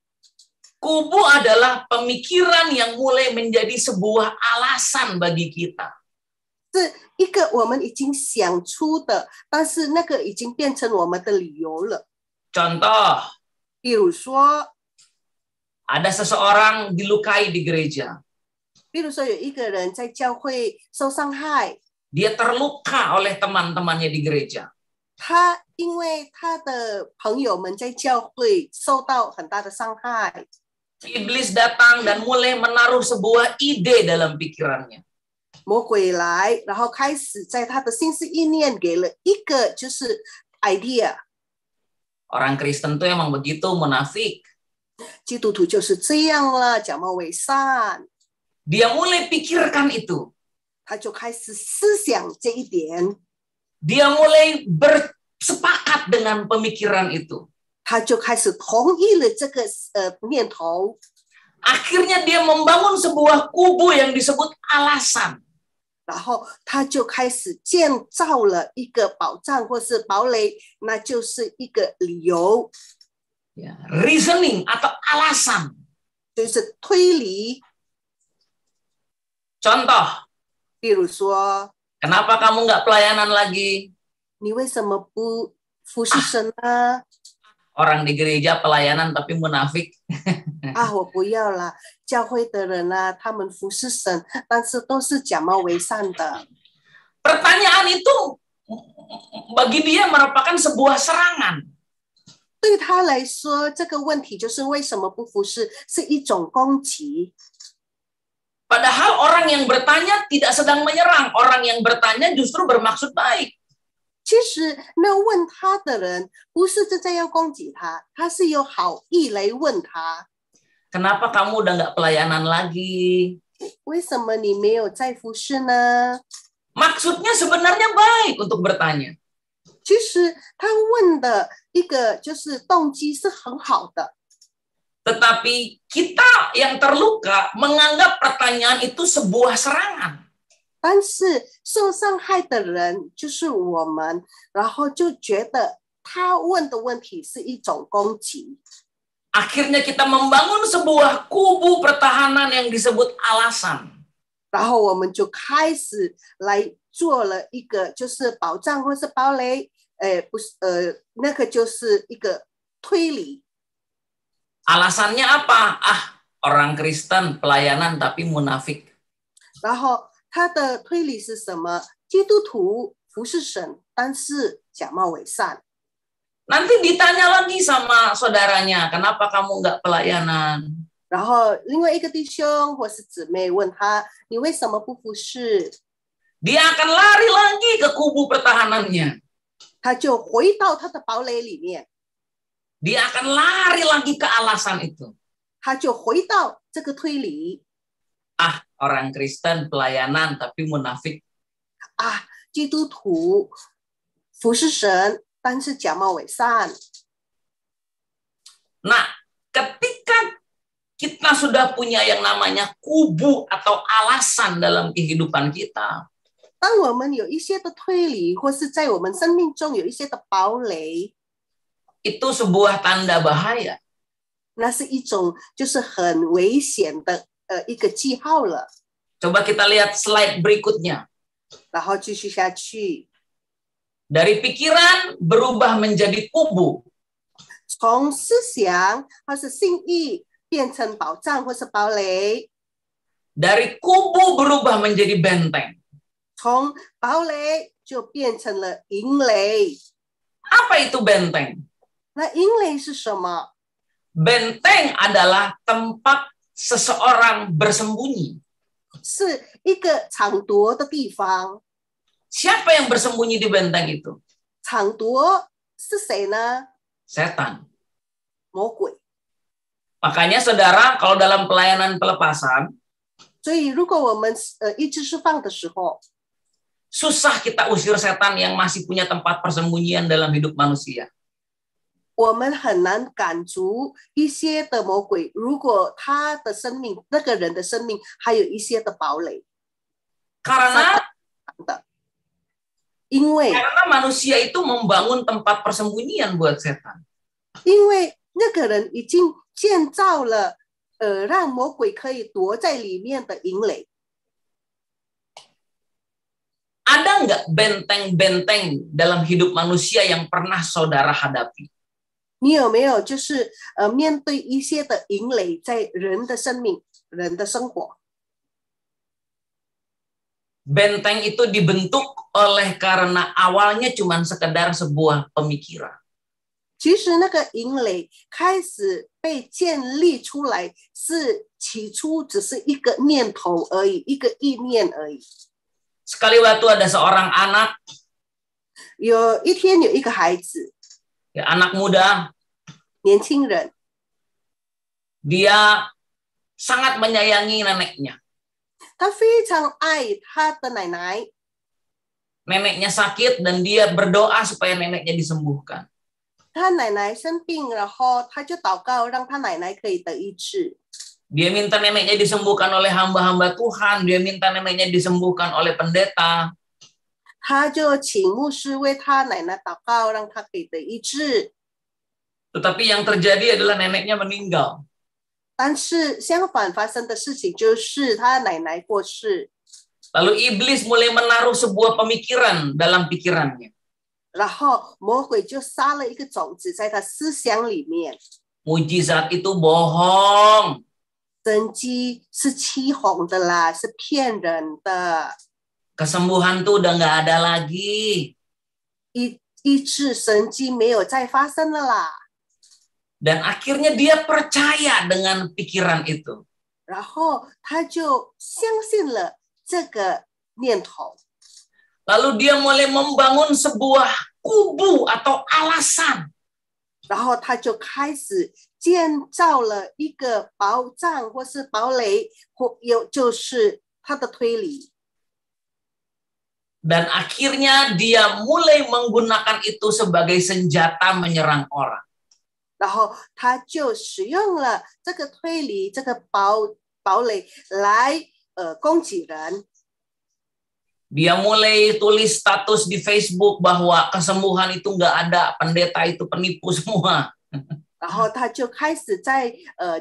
Kubu adalah pemikiran yang mulai menjadi sebuah alasan bagi kita. 是一个我们已经想出的，但是那个已经变成我们的理由了。 Contoh, 比如说， ada seseorang dilukai di gereja. 有一个人在教会受伤害， Dia terluka oleh teman-temannya di gereja. 他因为他的朋友们在教会受到很大的伤害， Iblis datang dan mulai menaruh sebuah ide dalam pikirannya. 魔鬼来，然后开始在他的心思意念给了一个就是 idea。 Orang Kristen tuh emang begitu, munafik. 基督徒就是这样了，假冒伪善， Dia mulai pikirkan itu. 他就开始思想这一点， Dia mulai bersepakat dengan pemikiran itu. 他就开始同意了这个念头。 Akhirnya dia membangun sebuah kubu yang disebut alasan. 然后他就开始建造了一个宝藏或是堡垒，那就是一个理由， Ya, reasoning atau alasan. 就是推理。 Contoh, 比如说， kenapa kamu nggak pelayanan lagi? 你为什么不服侍神呢？ Orang di gereja pelayanan tapi munafik. 我不要啦，教会的人啊，他们服侍神，但是都是假冒伪善的。 Pertanyaan itu bagi dia merupakan sebuah serangan. 对他来说，这个问题就是为什么不服侍，是一种攻击。 Padahal orang yang bertanya tidak sedang menyerang. Orang yang bertanya justru bermaksud baik. 其实那问他的人不是真正要攻击他，他是有好意来问他。 Kenapa kamu udah nggak pelayanan lagi? 为什么你没有在服侍呢？ Maksudnya sebenarnya baik untuk bertanya. 其实他问的一个就是动机是很好的， Tetapi kita yang terluka menganggap pertanyaan itu sebuah serangan. 但是受伤害的人就是我们，然后就觉得他问的问题是一种攻击。Akhirnya kita membangun sebuah kubu pertahanan yang disebut alasan. 然后我们就开始来做了一个就是保障或是堡垒，不是那个就是一个推理。 Alasannya apa? Orang Kristen pelayanan tapi munafik. 然后他的推理是什么？基督徒服侍神，但是假冒伪善。 Nanti ditanya lagi sama saudaranya, kenapa kamu nggak pelayanan? 然后另外一个弟兄或是姊妹问他，你为什么不服侍？ Dia akan lari lagi ke kubu pertahanannya. 他就回到他的堡垒里面， Dia akan lari lagi ke alasan itu. 他就回到这个推理。 Orang Kristen pelayanan tapi munafik. 基督徒服侍神，但是假冒伪善。 Nah, ketika kita sudah punya yang namanya kubu atau alasan dalam kehidupan kita, 当我们有一些的推理，或是在我们生命中有一些的堡垒， itu sebuah tanda bahaya. 那是一种就是很危险的一个记号了。 Coba kita lihat slide berikutnya. 然后继续下去， Dari pikiran berubah menjadi kubu. 从思想或是信义变成保障或是堡垒， Dari kubu berubah menjadi benteng. 从堡垒就变成了营垒。 Apa itu benteng? 那营垒是什么？ Benteng adalah tempat seseorang bersembunyi. 是一个抢夺的地方。 Siapa yang bersembunyi di benteng itu? 抢夺是谁呢？ Setan. 魔鬼。 Makanya saudara, kalau dalam pelayanan pelepasan, 所以如果我们医治释放的时候， susah kita usir setan yang masih punya tempat persembunyian dalam hidup manusia. 我们很难赶逐一些的魔鬼。如果他的生命，那个人的生命还有一些的堡垒， Karena 因为 manusia itu membangun tempat persembunyian buat setan. 因为那个人已经建造了让魔鬼可以躲在里面的营垒。 Ada nggak benteng-benteng dalam hidup manusia yang pernah saudara hadapi? 你有没有就是面对一些的营垒在人的生命、人的生活？ Benteng itu dibentuk oleh karena awalnya cuma sekedar sebuah pemikiran. 其实那个营垒开始被建立出来，是起初只是一个念头而已，一个意念而已。 Sekali waktu ada seorang anak, 有一天有一个孩子， ya, anak muda, 年轻人， dia sangat menyayangi neneknya. 他非常爱他的奶奶， Neneknya sakit dan dia berdoa supaya neneknya disembuhkan. 他奶奶生病，然后他就祷告，让他奶奶可以得医治。 Dia minta neneknya disembuhkan oleh hamba-hamba Tuhan, dia minta neneknya disembuhkan oleh pendeta. 他就请牧师为他奶奶祷告，让他可以得医治。 Tetapi yang terjadi adalah neneknya meninggal. 但是相反发生的事情就是他奶奶过世， Lalu iblis mulai menaruh sebuah pemikiran dalam pikirannya. 然后魔鬼就撒了一个种子在他思想里面。 Mujizat itu bohong. 神迹是欺哄的啦，是骗人的。 Kesembuhan tuh udah nggak ada lagi. 医治神迹没有再发生了啦。 Dan akhirnya dia percaya dengan pikiran itu. 然后他就相信了这个念头， Lalu dia mulai membangun sebuah kubu atau alasan. 然后他就开始建造了一个保障或是堡垒，或就是他的推理。 Dan akhirnya dia mulai menggunakan itu sebagai senjata menyerang orang. 然后他就使用了这个推理、这个堡垒来攻击人。 Dia mulai tulis status di Facebook bahwa kesembuhan itu nggak ada, pendeta itu penipu semua. 然后他就开始在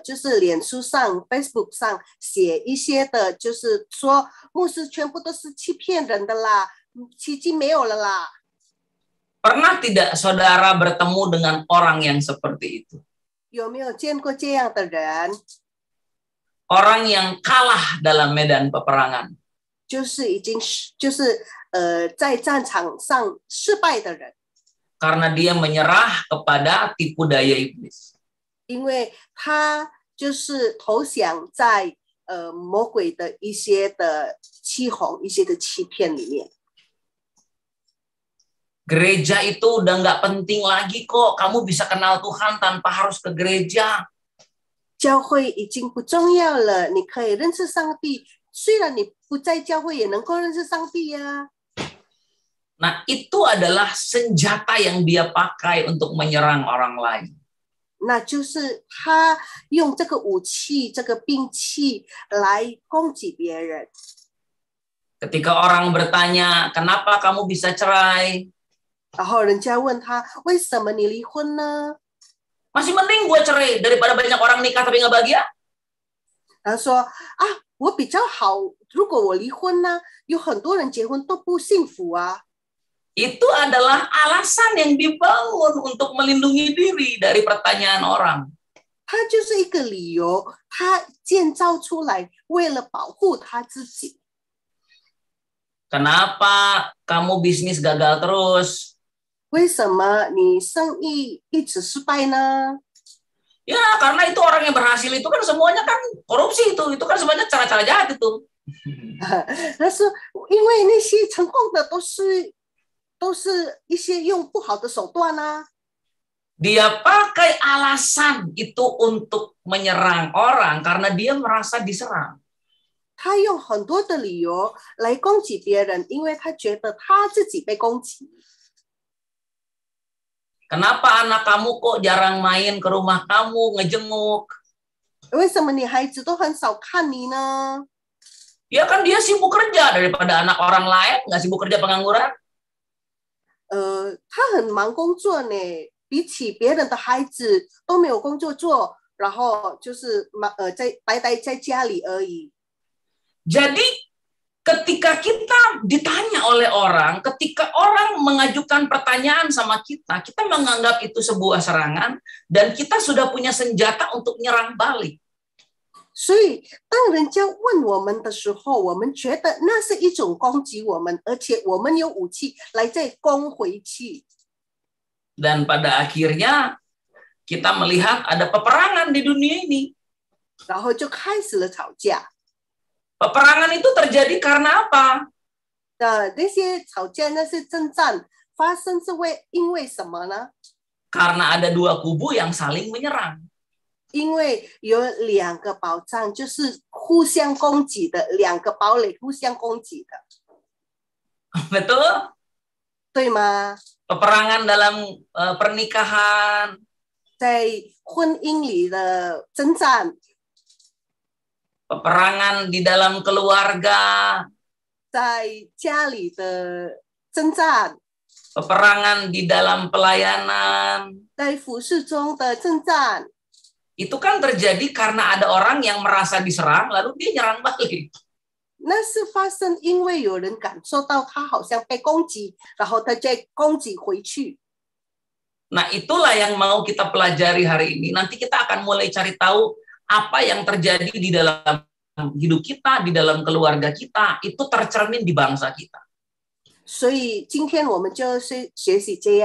就是脸书上 Facebook 上写一些的，就是说牧师全部都是欺骗人的啦，奇迹没有了啦。 Pernah tidak saudara bertemu dengan orang yang seperti itu? 有没有见过这样的人？ Orang yang kalah dalam medan peperangan. 就是已经就是在战场上失败的人， Karena dia menyerah kepada tipu daya iblis. 因为他就是投降在魔鬼的一些的欺哄、一些的欺骗里面。 Gereja itu udah nggak penting lagi kok. Kamu bisa kenal Tuhan tanpa harus ke gereja. 教会已经不重要了，你可以认识上帝。虽然你不在教会，也能够认识上帝呀。 Nah, itu adalah senjata yang dia pakai untuk menyerang orang lain. 那就是他用这个武器、这个兵器来攻击别人。 Ketika orang bertanya, kenapa kamu bisa cerai? 然后人家问他，为什么你离婚呢？ Masih mending gue cerai daripada banyak orang nikah tapi nggak bahagia. 他说啊，我比较好，如果我离婚呢，有很多人结婚都不幸福啊。 Itu adalah alasan yang dibangun untuk melindungi diri dari pertanyaan orang. 他就是一个理由，他建造出来，为了保护他自己。 Kenapa kamu bisnis gagal terus? 为什么你生意一直失败呢？ Ya, karena itu orang yang berhasil itu kan semuanya kan korupsi itu kan semuanya cara-cara jahat itu. 但是因为那些成功的都是一些用不好的手段啊。 Dia pakai alasan itu untuk menyerang orang karena dia merasa diserang. 他用很多的理由来攻击别人，因为他觉得他自己被攻击。 Kenapa anak kamu kok jarang main ke rumah kamu ngejenguk? 为什么你孩子都很少看你呢？ Ya kan dia sibuk kerja daripada anak orang lain nggak sibuk kerja pengangguran. 他很忙工作呢，比起别人的孩子都没有工作做，然后就是待在家里而已。 Jadi ketika kita ditanya oleh orang, ketika orang mengajukan pertanyaan sama kita, kita menganggap itu sebuah serangan dan kita sudah punya senjata untuk nyerang balik. 所以，当人家问我们的时候，我们觉得那是一种攻击我们，而且我们有武器来再攻回去。 Dan pada akhirnya kita melihat ada peperangan di dunia ini. 然后就开始了吵架。 Peperangan itu terjadi karena apa? 那些吵架、那些征战发生是因为什么呢？ Karena ada dua kubu yang saling menyerang. 因为有两个宝藏，就是互相攻击的，两个堡垒互相攻击的， Betul? 对吗？ Peperangan dalam pernikahan. 在婚姻里的征战。 Peperangan di dalam keluarga. 在家里的征战。 Peperangan di dalam pelayanan. 在服事中的征战。 Itu kan terjadi karena ada orang yang merasa diserang, lalu dia nyerang balik. 那是发生因为有人感受到他好像被攻击，然后他再攻击回去。 Nah, itulah yang mau kita pelajari hari ini. Nanti kita akan mulai cari tahu apa yang terjadi di dalam hidup kita, di dalam keluarga kita, itu tercermin di bangsa kita. 所以今天我们就是学习这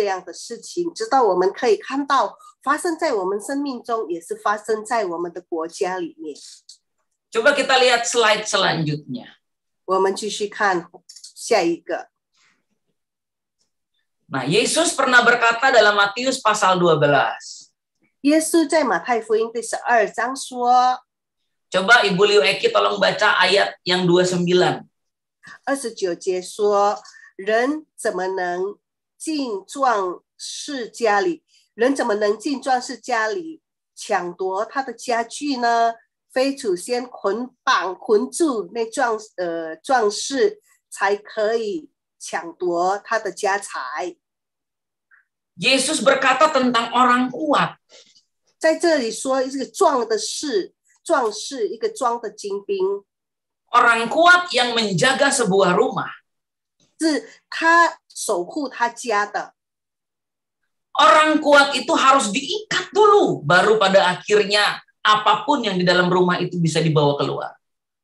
样的事情，直到我们可以看到发生在我们生命中，也是发生在我们的国家里面。 Coba kita lihat slide selanjutnya. 我们继续看下一个。 Nah, Yesus pernah berkata dalam Matius pasal 12. 耶稣在马太福音第12章说， Coba Ibu Liu Eki tolong baca ayat yang 29. 29节说，人怎么能进壮士家里？人怎么能进壮士家里抢夺他的家具呢？非祖先捆绑捆住那壮士，才可以抢夺他的家财。Yesus berkata tentang orang kuat. 在这里说这个壮士，一个壮的精兵， Orang kuat yang menjaga sebuah rumah. 是他守护他家的。 Orang kuat itu harus diikat dulu, baru pada akhirnya apapun yang di dalam rumah itu bisa dibawa keluar.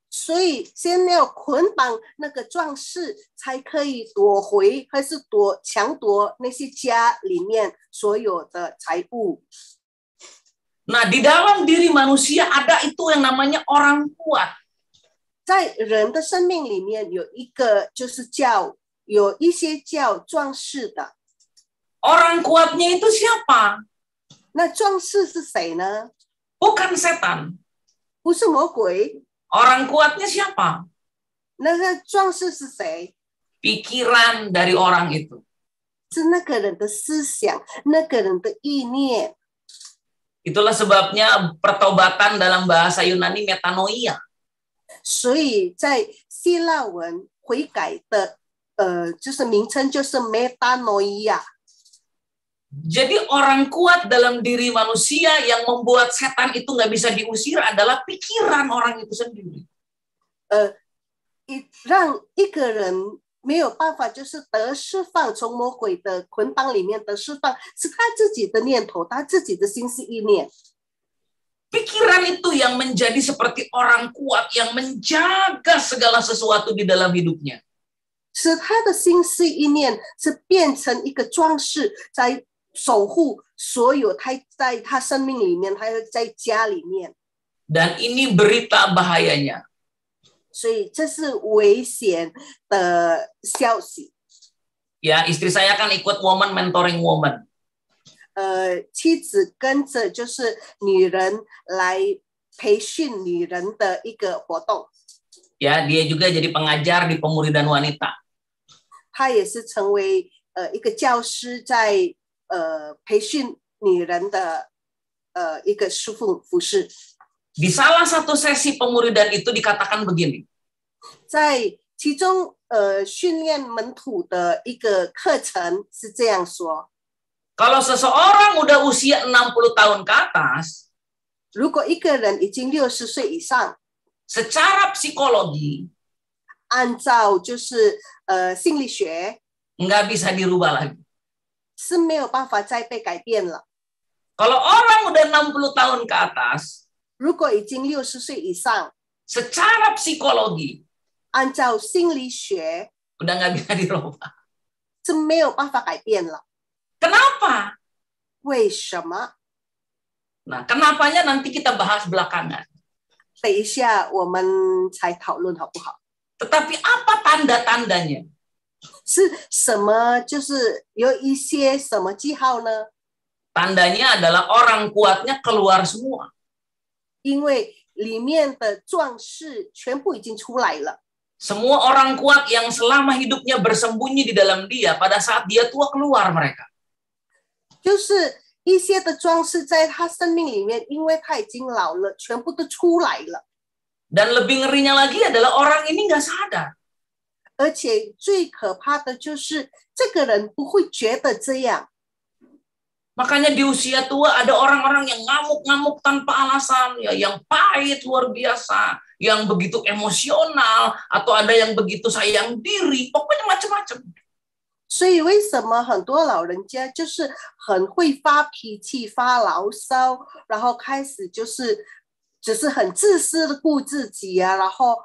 所以先要捆绑那个壮士，才可以夺回，还是抢夺那些家里面所有的财物。 Nah, di dalam diri manusia ada itu yang namanya orang kuat. 在人的生命里面有一些叫壮士的。 Orang kuatnya itu siapa? 那壮士是谁呢？ Bukan setan. 不是魔鬼。 Orang kuatnya siapa? 那个壮士是谁？ Pikiran dari orang itu. 是那个人的思想，那个人的意念。 Itulah sebabnya pertobatan dalam bahasa Yunani metanoia. 所以在希腊文悔改的就是名称就是 metanoia。 Jadi orang kuat dalam diri manusia yang membuat setan itu nggak bisa diusir adalah pikiran orang itu sendiri. 让一个人没有办法就是得释放，从魔鬼的捆绑里面得释放，是他自己的念头，他自己的心思意念。 Pikiran itu yang menjadi seperti orang kuat yang menjaga segala sesuatu di dalam hidupnya. 使他的心思意念是变成一个装饰，在守护所有他在他生命里面，他在家里面。 Dan ini berita bahayanya. 所以这是危险的消息。 Ya, istri saya kan ikut woman mentoring woman. 妻子跟着就是女人来培训女人的一个活动。 Ya, dia juga jadi pengajar di pemuridan wanita. 她也是成为一个教师，在培训女人的一个师傅服饰。 Di salah satu sesi pemuridan itu dikatakan begini. 在其中训练门徒的一个课程是这样说。 Kalau seseorang udah usia 60 tahun ke atas, 如果一个人已经60岁以上， secara psikologi 按照就是心理学 nggak bisa dirubah lagi. 是没有办法再被改变了。 Kalau orang udah 60 tahun ke atas, 如果已经60岁以上， secara psikologi 按照心理学 udah nggak bisa dirubah. 是没有办法改变了。 Kenapa? 为什么？ Nah, kenapanya nanti kita bahas belakangan. 等一下我们才讨论好不好？ Tetapi apa tanda-tandanya? 是什么？就是有一些什么记号呢？ Tandanya adalah orang kuatnya keluar semua. 因为里面的壮士全部已经出来了。 Semua orang kuat yang selama hidupnya bersembunyi di dalam dia, pada saat dia tua keluar mereka. 就是一些的壮士在他生命里面，因为他已经老了，全部都出来了。 Dan lebih ngerinya lagi adalah orang ini nggak sadar. 而且最可怕的就是这个人不会觉得这样。 Makanya di usia tua ada orang-orang yang ngamuk-ngamuk tanpa alasan, ya, yang pahit luar biasa, yang begitu emosional, atau ada yang begitu sayang diri, pokoknya macam-macam. 所以为什么很多老人家就是很会发脾气、发牢骚，然后开始就是只是很自私的顾自己啊，然后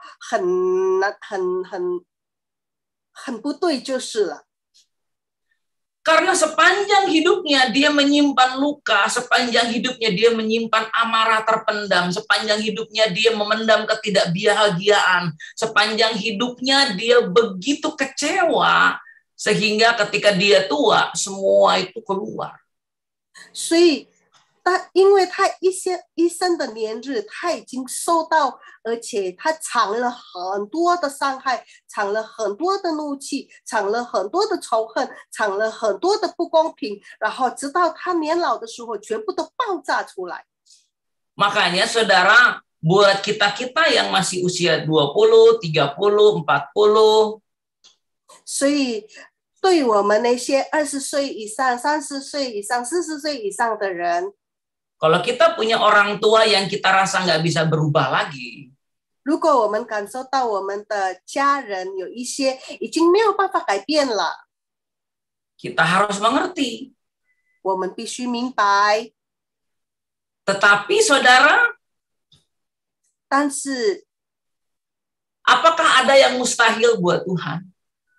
很不对就是了。 Karena sepanjang hidupnya dia menyimpan luka, sepanjang hidupnya dia menyimpan amarah terpendam, sepanjang hidupnya dia memendam ketidakbahagiaan, sepanjang hidupnya dia begitu kecewa, sehingga ketika dia tua, semua itu keluar. 所以因为他一生的年日，他已经受到，而且他藏了很多的伤害，藏了很多的怒气，藏了很多的仇恨，藏了很多的不公平，然后直到他年老的时候，全部都爆炸出来。 Makanya saudara, buat kita-kita yang masih usia 20, 30, 40, 所以对我们那些20岁以上、30岁以上、40岁以上的人， Kalau kita punya orang tua yang kita rasa nggak bisa berubah lagi, 如果我们感受到我们的家人有一些已经没有办法改变了， kita harus mengerti. 我们必须明白。 Tetapi saudara, 但是 apakah ada yang mustahil buat Tuhan?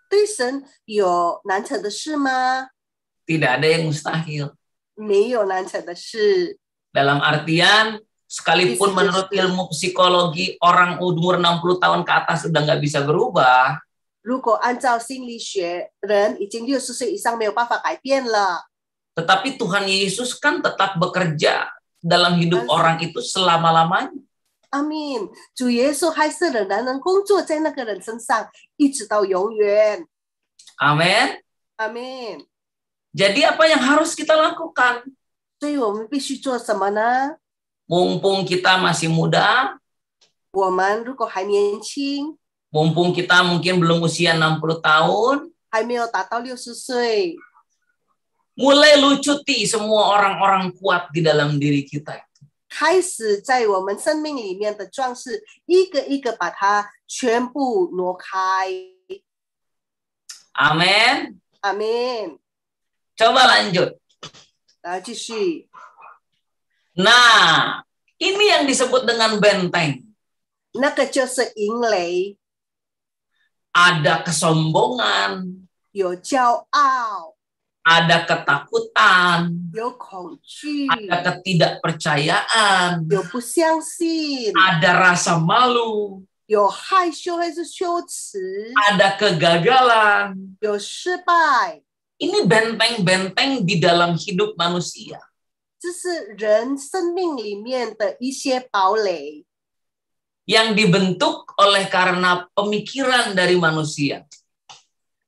对神有难成的事吗？ Tidak ada yang mustahil. 没有难成的事。 Dalam artian, sekalipun menurut ilmu psikologi, orang umur 60 tahun ke atas sudah nggak bisa berubah, 如果按照心理学，人已经60岁以上没有办法改变了， tetapi Tuhan Yesus kan tetap bekerja dalam hidup orang itu selama-lamanya. 阿明，主耶稣还是仍然能工作在那个人身上，一直到永远。 Amin. 阿明。 Jadi apa yang harus kita lakukan? 所以我们必须做什么呢？ Mumpung kita masih muda, 我们如果还年轻， mumpung kita mungkin belum usia 60 tahun, 还没有达到60岁， mulai lucuti semua orang-orang kuat di dalam diri kita. 开始在我们生命里面的壮士，一个一个把它全部挪开。 Amin. 阿明。 Coba lanjut. 然后继续， Nah, ini yang disebut dengan benteng. 那个就是营垒， Ada kesombongan, 有骄傲， ada ketakutan, 有恐惧， ada ketidakpercayaan, 有不相信， ada rasa malu, 有害羞还是羞耻， ada kegagalan. 有失败， Ini benteng-benteng di dalam hidup manusia. 这是人生命里面的一些堡垒， Yang dibentuk oleh karena pemikiran dari manusia.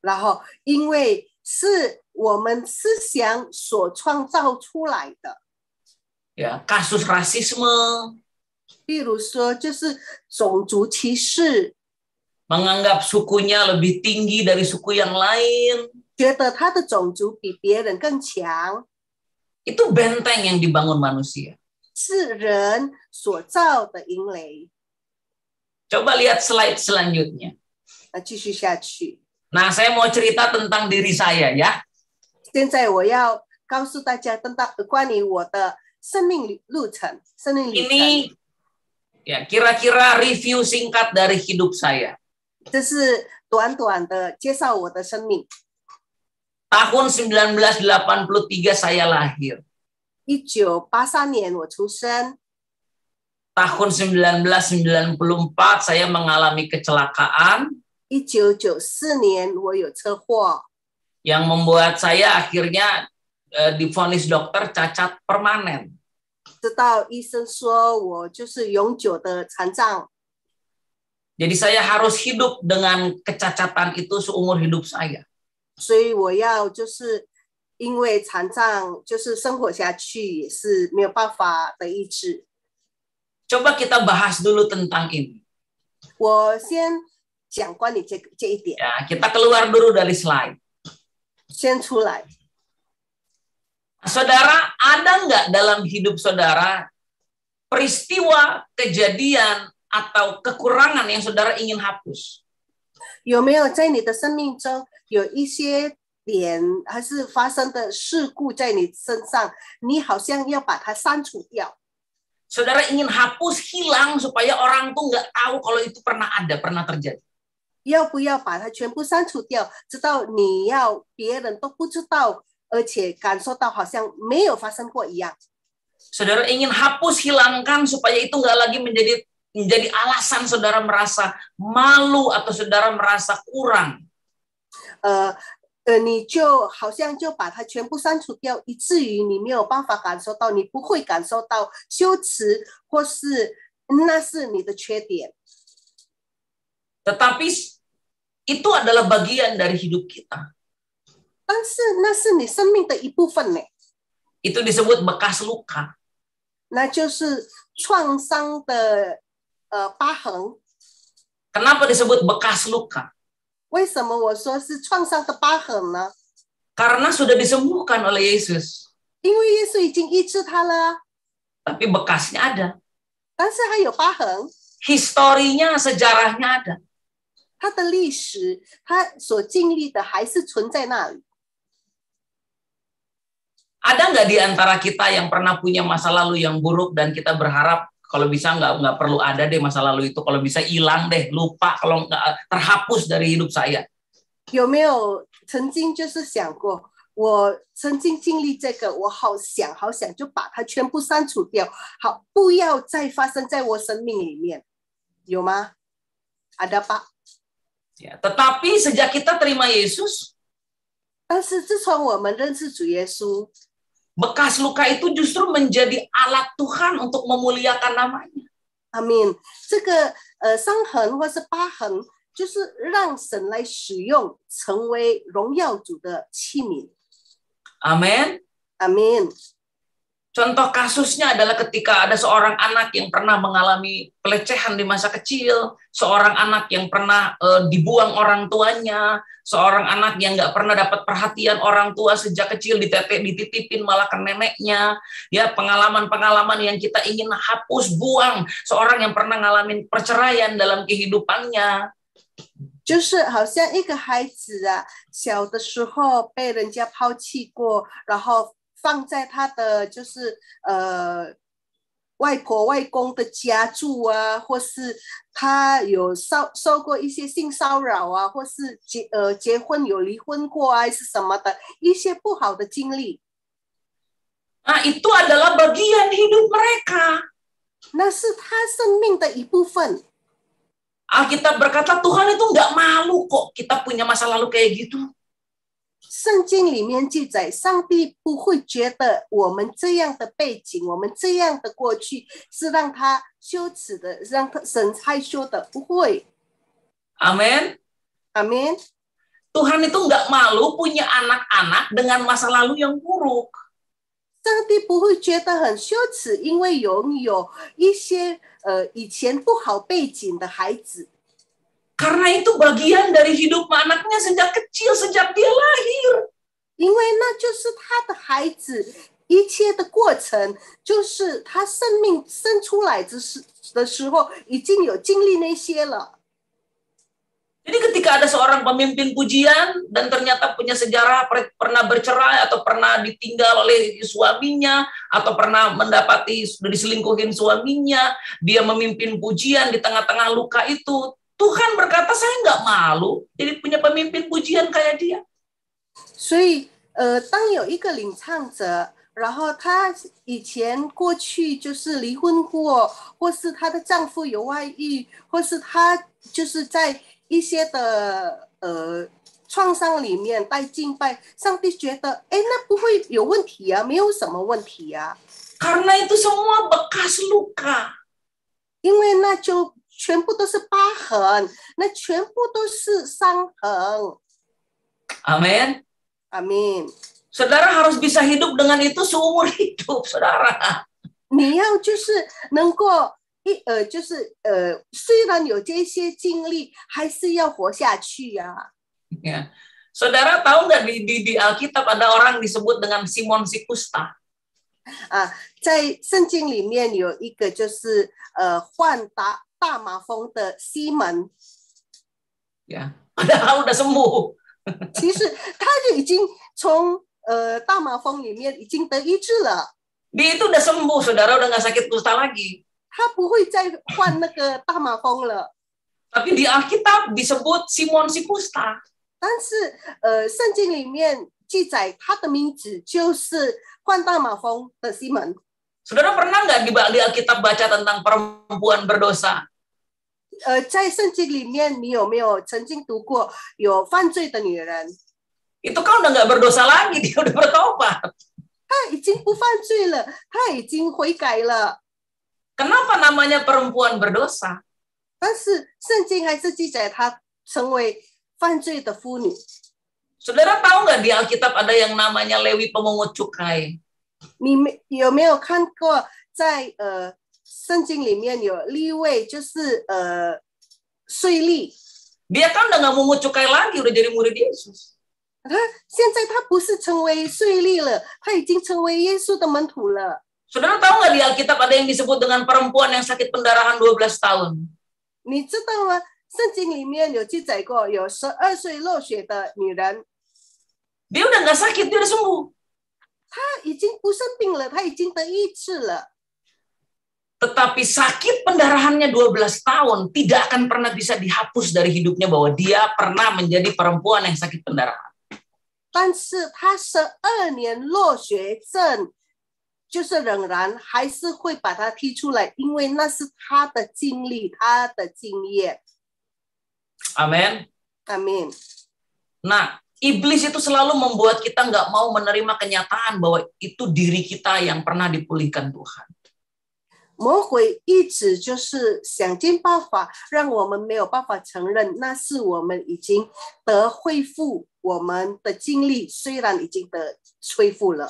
然后因为是我们思想所创造出来的， Ya, kasus rasisme, 比如说就是种族歧视， menganggap sukunya lebih tinggi dari suku yang lain. 觉得他的种族比别人更强， Itu benteng yang dibangun manusia. 是人所造的营垒。 Coba lihat slide selanjutnya. 那继续下去。 Nah, saya mau cerita tentang diri saya ya. 现在我要告诉大家关于我的生命路程，生命旅程。 Ini ya kira-kira review singkat dari hidup saya. 这是短短的介绍我的生命。 Tahun 1983 saya lahir. 1983年我出生， Tahun 1994 saya mengalami kecelakaan 1994年我有车祸， yang membuat saya akhirnya divonis dokter cacat permanen. 直到医生说我就是永久的残障， Jadi saya harus hidup dengan kecacatan itu seumur hidup saya. 所以我要就是因为残障，就是生活下去也是没有办法的医治。 Coba kita bahas dulu tentang ini. 我先讲关于这一点， Ya, kita keluar dulu dari slide. 先出来。 Saudara, ada nggak dalam hidup saudara peristiwa, kejadian, atau kekurangan yang saudara ingin hapus? 有没有在你的生命中有一些点还是发生的事故在你身上，你好像要把它删除掉？ Saudara ingin hapus, hilang supaya orang tuh nggak tahu kalau itu pernah ada, pernah terjadi. 要不要把它全部删除掉，直到你要别人都不知道，而且感受到好像没有发生过一样？ Saudara ingin hapus, hilangkan supaya itu nggak lagi menjadi alasan saudara merasa malu atau saudara merasa kurang. 你就好像就把它全部删除掉，以至于你没有办法感受到，你不会感受到羞耻，或是那是你的缺点。 Tetapi itu adalah bagian dari hidup kita. 但是那是你生命的一部分呢， Itu disebut bekas luka. 那就是创伤的疤痕。 Kenapa disebut bekas luka? 为什么我说是创伤的疤痕呢？ Karena sudah disembuhkan oleh Yesus. 因为耶稣已经医治他了， Tapi bekasnya ada. 但是还有疤痕， Historinya, sejarahnya ada. 他的历史，他所经历的还是存在那里。 Ada nggak di antara kita yang pernah punya masa lalu yang buruk dan kita berharap kalau bisa nggak perlu ada deh masa lalu itu, kalau bisa hilang deh, lupa, kalau nggak terhapus dari hidup saya. 有没有曾经就是想过，我曾经经历这个，我好想好想就把它全部删除掉，好，不要再发生在我生命里面，有吗？ ada Pak？ Ya, tetapi sejak kita terima Yesus, 但是自从我们认识主耶稣， bekas luka itu justru menjadi alat Tuhan untuk memuliakan namanya. 阿明，这个伤痕或是疤痕，就是让神来使用，成为荣耀主的器皿。 Amin. 阿明。 Contoh kasusnya adalah ketika ada seorang anak yang pernah mengalami pelecehan di masa kecil, seorang anak yang pernah dibuang orang tuanya, seorang anak yang nggak pernah dapat perhatian orang tua sejak kecil, dititipin malah ke neneknya, ya pengalaman-pengalaman yang kita ingin hapus, buang, seorang yang pernah ngalamin perceraian dalam kehidupannya. 就是好像一个孩子啊，小的时候被人家抛弃过，然后放在他的就是外婆外公的家住啊，或是他有受过一些性骚扰啊，或是结婚有离婚过啊，还是什么的一些不好的经历。 Nah, itu adalah bagian hidup mereka. 那是他生命的一部分。 Alkitab berkata Tuhan itu nggak malu kok kita punya masa lalu kayak gitu. 圣经里面记载，上帝不会觉得我们这样的背景，我们这样的过去是让他羞耻的，让他神害羞的，不会。Amin. Amin. Tuhan itu nggak malu punya anak-anak dengan masa lalu yang buruk. 上帝不会觉得很羞耻，因为拥有一些以前不好背景的孩子。 Karena itu bagian dari hidup anaknya sejak kecil, sejak dia lahir. 因为那就是他的孩子，一切的过程就是他生命生出来的时候已经有经历那些了。 Jadi ketika ada seorang pemimpin pujian dan ternyata punya sejarah pernah bercerai atau pernah ditinggal oleh suaminya atau pernah mendapati sudah diselingkuhin suaminya, dia memimpin pujian di tengah-tengah luka itu, Tuhan berkata saya nggak malu jadi punya pemimpin pujian kayak dia. 所以当有一个领唱者，然后她以前过去就是离婚过，或是她的丈夫有外遇，或是她就是在一些的创伤里面带敬拜，上帝觉得哎，那不会有问题啊，没有什么问题啊。 Karena itu semua bekas luka. 因为那就全部都是疤痕，那全部都是伤痕。 Amin. Amin. Saudara harus bisa hidup dengan itu seumur hidup, saudara. 你要就是能够虽然有这些经历，还是要活下去呀。 Ya. Saudara tahu nggak di Alkitab ada orang disebut dengan Simon si Kusta? 在圣经里面有一个就是患大麻风的西门， Ya, padahal udah sembuh. 其实他就已经从大麻风里面已经得医治了， Dia itu udah sembuh, saudara, udah nggak sakit kusta lagi. 他不会再患那个大麻风了。 Tapi di Alkitab disebut Simon si Kusta. 但是圣经里面记载他的名字就是患大麻风的西门。 Saudara pernah nggak di Alkitab baca tentang perempuan berdosa? 在圣经里面，你有没有曾经读过有犯罪的女人？ Itu kan udah nggak berdosa lagi, dia udah bertobat. 她已经不犯罪了，她已经悔改了。 Kenapa namanya perempuan berdosa? 但是圣经还是记载她成为犯罪的妇女。 Saudara tahu nggak di Alkitab ada yang namanya Lewi pemungut cukai? 你有没有看过在圣经里面有利未，就是税吏？ Dia kan udah nggak mungut cukai lagi, udah jadi murid Yesus. 现在他不是成为税吏了，他已经成为耶稣的门徒了。 Saudara tahu nggak di Alkitab ada yang disebut dengan perempuan yang sakit pendarahan 12 tahun? 你知道吗？圣经里面有记载过，有12岁漏血的女人， Dia udah nggak sakit, dia udah sembuh. 她已经不生病了，她已经得医治了。 Tetapi sakit pendarahannya 12 tahun tidak akan pernah bisa dihapus dari hidupnya bahwa dia pernah menjadi perempuan yang sakit pendarahan. 但是她12年落血症，就是仍然还是会把它踢出来，因为那是她的经历，她的经验。 Amin. Amin. Nah, iblis itu selalu membuat kita nggak mau menerima kenyataan bahwa itu diri kita yang pernah dipulihkan Tuhan. 魔鬼一直就是想尽办法，让我们没有办法承认，那是我们已经得恢复我们的经历，虽然已经得恢复了。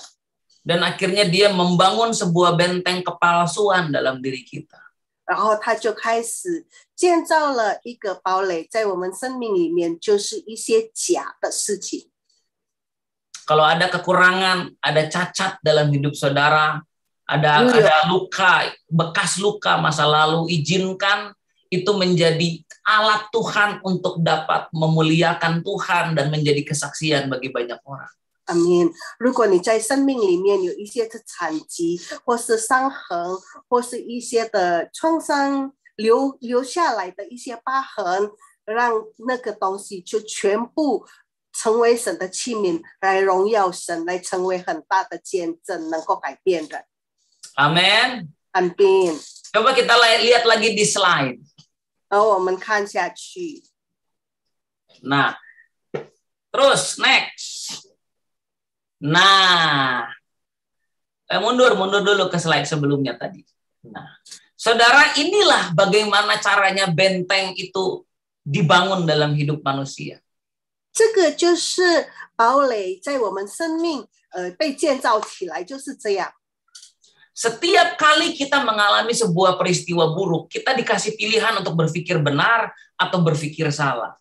Dan akhirnya dia membangun sebuah benteng kepalsuan dalam diri kita. 然后他就开始建造了一个堡垒，在我们生命里面，就是一些假的事情。 Kalau ada kekurangan, ada cacat dalam hidup saudara, ada luka, bekas luka masa lalu, izinkan itu menjadi alat Tuhan untuk dapat memuliakan Tuhan dan menjadi kesaksian bagi banyak orang. 阿们。如果你在生命里面有一些的残疾，或是伤痕，或是一些的创伤留下来的一些疤痕，让那个东西就全部成为神的器皿，来荣耀神，来成为很大的见证，能够改变人。 Amin. Amin. Coba kita lihat lagi di slide. 然后我们看下去。 Nah, terus next. Nah, mundur dulu ke slide sebelumnya tadi. Nah, saudara, inilah bagaimana caranya benteng itu dibangun dalam hidup manusia. 这个就是堡垒在我们生命被建造起来，就是这样。 Setiap kali kita mengalami sebuah peristiwa buruk, kita dikasih pilihan untuk berpikir benar atau berpikir salah.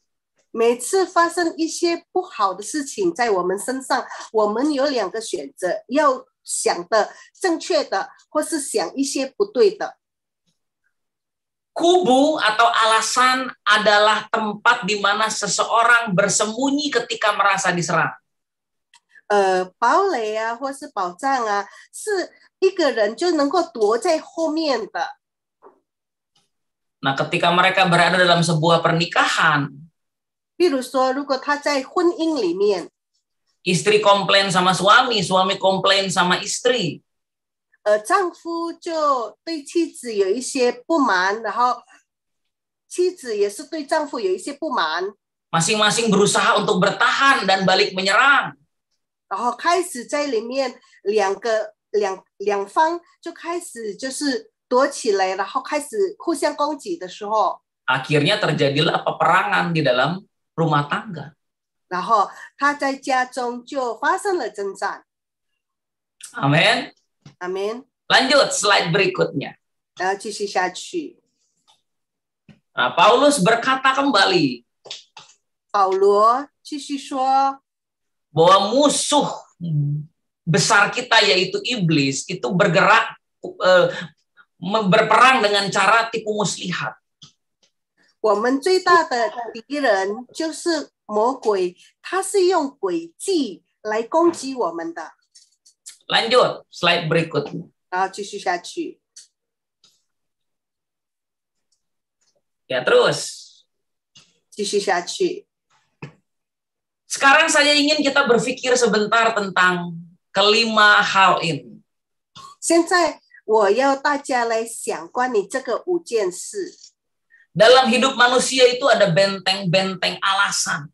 每次发生一些不好的事情在我们身上，我们有两个选择，要想的正确的，或是想一些不对的。 Kubu atau alasan adalah tempat di mana seseorang bersembunyi ketika merasa diserang. 堡垒啊，或是宝藏啊，是一个人就能够躲在后面的。 Nah, ketika mereka berada dalam sebuah pernikahan, 比如说，如果他在婚姻里面， istri komplain sama suami, suami komplain sama istri. 丈夫就对妻子有一些不满，然后妻子也是对丈夫有一些不满， Masing-masing berusaha untuk bertahan dan balik menyerang. 然后开始在里面两方就开始就是躲起来，然后开始互相攻击的时候， Akhirnya terjadilah peperangan di dalam rumah tangga. 然后他在家中就发生了征战。 Amin. Amin. Lanjut slide berikutnya. 然后继续下去。 Nah, Paulus berkata kembali 保罗继续说， bahwa musuh besar kita yaitu iblis itu bergerak berperang dengan cara tipu muslihat. 我们最大的敌人就是魔鬼，他是用诡计来攻击我们的。 Lanjut slide berikutnya. 然后继续下去。 Ya, terus. 继续下去。 Sekarang saya ingin kita berpikir sebentar tentang kelima hal ini. 现在我要大家来想关于这个5件事。 Dalam hidup manusia itu ada benteng-benteng alasan.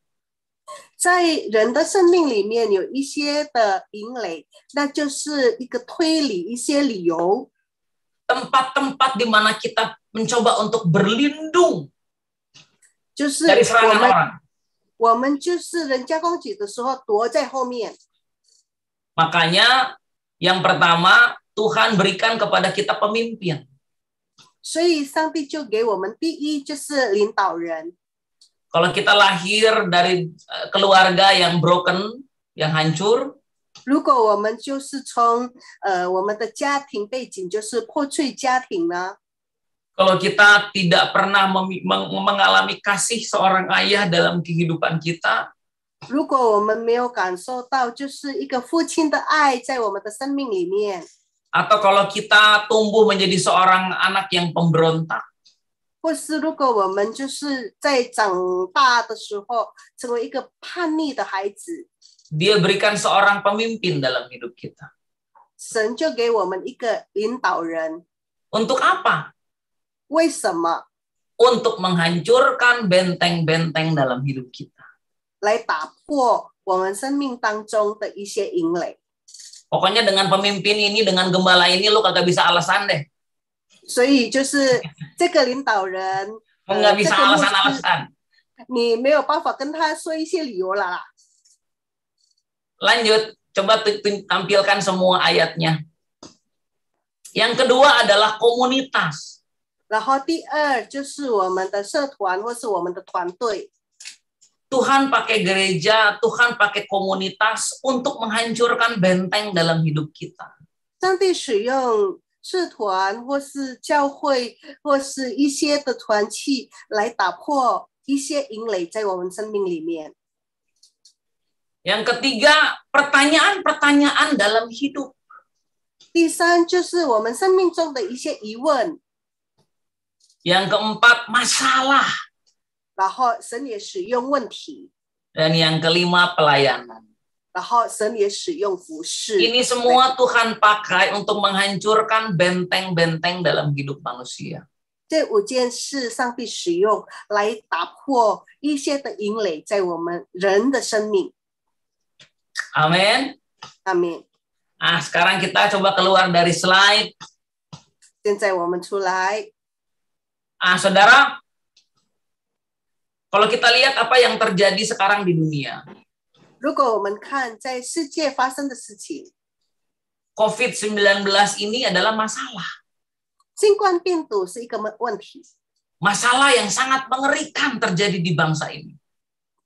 在人的生命里面有一些的营垒，那就是一个推理，一些理由。 Tempat-tempat di mana kita mencoba untuk berlindung 就是 dari serangan orang. 我们就是人家攻击的时候躲在后面。 Makanya yang pertama Tuhan berikan kepada kita pemimpin. 所以上帝就给我们第一就是领导人。Kalau kita lahir dari keluarga yang broken, yang hancur, 如果我们就是从我们的家庭背景就是破碎家庭呢， kalau kita tidak pernah mengalami kasih seorang ayah dalam kehidupan kita, 如果我们没有感受到就是一个父亲的爱在我们的生命里面， atau kalau kita tumbuh menjadi seorang anak yang pemberontak, 或是如果我们就是在长大的时候成为一个叛逆的孩子， Dia berikan seorang pemimpin dalam hidup kita. 神就给我们一个领导人， Untuk apa? 为什么？ Untuk menghancurkan benteng-benteng dalam hidup kita. 来打破我们生命当中的一些营垒。 Pokoknya dengan pemimpin ini, dengan gembala ini, lu kagak bisa alasan deh. 所以就是这个领导人， Nggak bisa 这个牧师 alasan-alasan. 你没有办法跟他说一些理由啦。 Lanjut, coba tampilkan semua ayatnya. Yang kedua adalah komunitas. 然后第二就是我们的社团或是我们的团队， Tuhan pakai gereja, Tuhan pakai komunitas untuk menghancurkan benteng dalam hidup kita. 上帝使用社团或是教会或是一些的团契来打破一些营垒在我们生命里面。 Yang ketiga, pertanyaan-pertanyaan dalam hidup. 第三就是我们生命中的一些疑问， Yang keempat, masalah. 然后神也使用问题， Dan yang kelima, pelayanan. 然后神也使用服侍。 Ini semua Tuhan pakai untuk menghancurkan benteng-benteng dalam hidup manusia. 这五件事，上帝使用来打破一些的营垒在我们人的生命。 Amin. 阿门。 Nah, sekarang kita coba keluar dari slide. 现在我们出来， Saudara, kalau kita lihat apa yang terjadi sekarang di dunia, 如果我们看在世界发生的事情， COVID-19 ini adalah masalah. 新冠病毒是一个问题， Masalah yang sangat mengerikan terjadi di bangsa ini.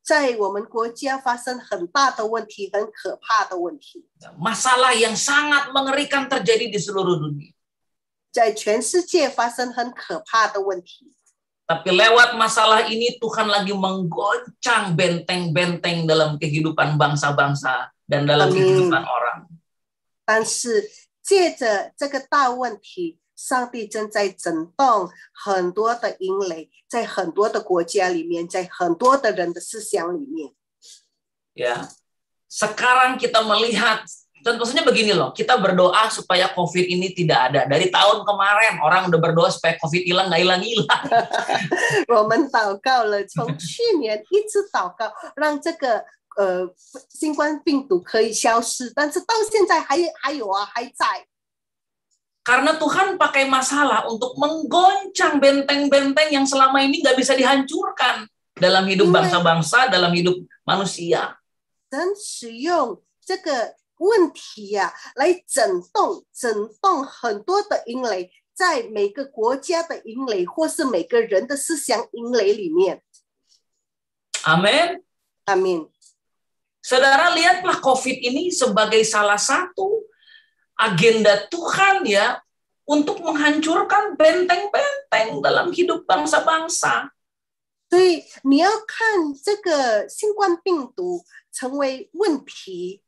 在我们国家发生很大的问题，很可怕的问题， Masalah yang sangat mengerikan terjadi di seluruh dunia. 在全世界发生很可怕的问题。 Tapi lewat masalah ini Tuhan lagi menggoncang benteng-benteng dalam kehidupan bangsa-bangsa dan dalam Amin. kehidupan orang. 但是借着这个大问题，上帝正在震动很多的营垒，在很多的国家里面，在很多的人的思想里面。 Ya, sekarang kita melihat, contohnya begini loh, kita berdoa supaya COVID ini tidak ada. Dari tahun kemarin orang udah berdoa supaya COVID hilang, nggak hilang-hilang. 我们祷告了，从去年一直祷告，让这个新冠病毒可以消失，但是到现在还有啊，还在。 Karena Tuhan pakai masalah untuk menggoncang benteng-benteng yang selama ini nggak bisa dihancurkan dalam hidup bangsa-bangsa, dalam hidup manusia. 神使用这个问题呀、来震动很多的营垒，在每个国家的营垒，或是每个人的思想营垒里面。 Amin. 阿门。 Saudara, lihatlah COVID ini sebagai salah satu agenda Tuhan ya untuk menghancurkan benteng-benteng dalam hidup bangsa-bangsa. 所以你要看这个新冠病毒成为问题，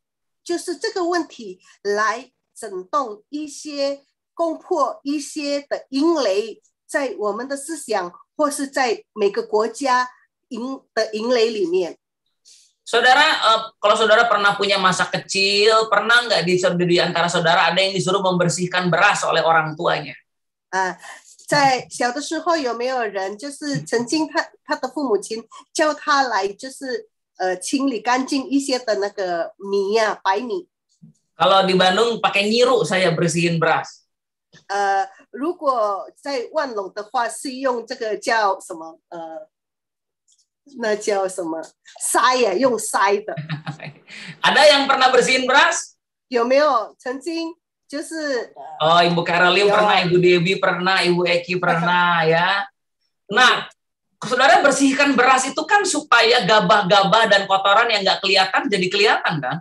就是这个问题来震动一些、攻破一些的营垒，在我们的思想或是在每个国家的营垒里面。 Saudara, kalau saudara pernah punya masa kecil, pernah nggak di antara saudara ada yang disuruh membersihkan beras oleh orang tuanya? 在小的时候有没有人就是曾经他的父母亲叫他来就是清理干净一些的那个米呀、白米？ Kalau di Bandung pakai nyiru saya bersihin beras. 如果在万隆的话是用这个叫什么那叫什么筛呀，用筛的。 Ada yang pernah bersihin beras? 有没有曾经就是 Oh, Ibu Caroline Ya. pernah, Ibu Debbie pernah, Ibu Eki pernah ya. Nah, Saudara bersihkan beras itu kan supaya gabah-gabah dan kotoran yang nggak kelihatan jadi kelihatan kan?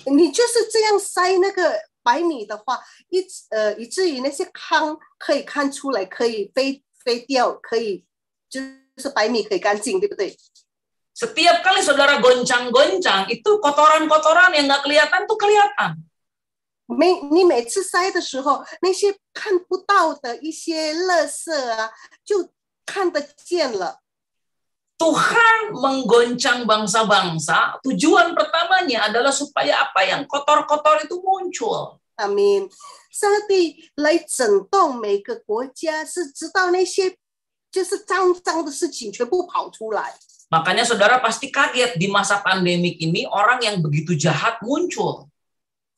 你就是这样筛那个白米的话，以至于那些糠可以看出来，可以飞掉，可以就是白米可以干净，对不对？ Setiap kali saudara goncang-goncang, itu kotoran-kotoran yang nggak kelihatan tuh kelihatan. 你每次筛的时候，那些看不到的一些垃圾啊，就看得见了。 Tuhan menggoncang bangsa-bangsa, tujuan pertamanya adalah supaya apa yang kotor-kotor itu muncul. 阿们，上帝来整顿每个国家，是知道那些就是脏脏的事情全部跑出来。 Makanya saudara pasti kaget di masa pandemik ini orang yang begitu jahat muncul.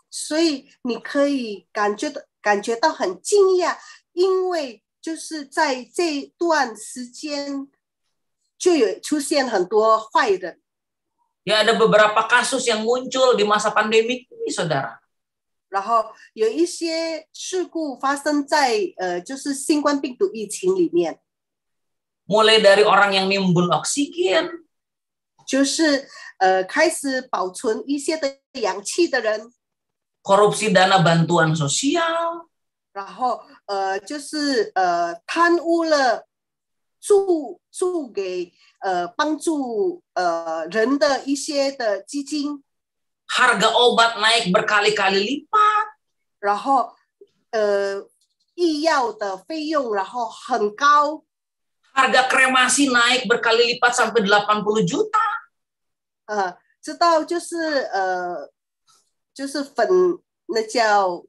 所以你可以感觉到很惊讶，因为就是在这段时间就有出现很多坏人。 Ya ada beberapa kasus yang muncul di masa pandemik ini saudara. 然后有一些事故发生在就是新冠病毒疫情里面。 Mulai dari orang yang nimbun oksigen, 就是开始保存一些的氧气的人， korupsi dana bantuan sosial, 然后就是贪污了助给帮助人的一些的基金， harga obat naik berkali-kali lipat, 然后医药的费用然后很高。 harga kremasi naik berkali lipat sampai 80 juta. 知道就是那叫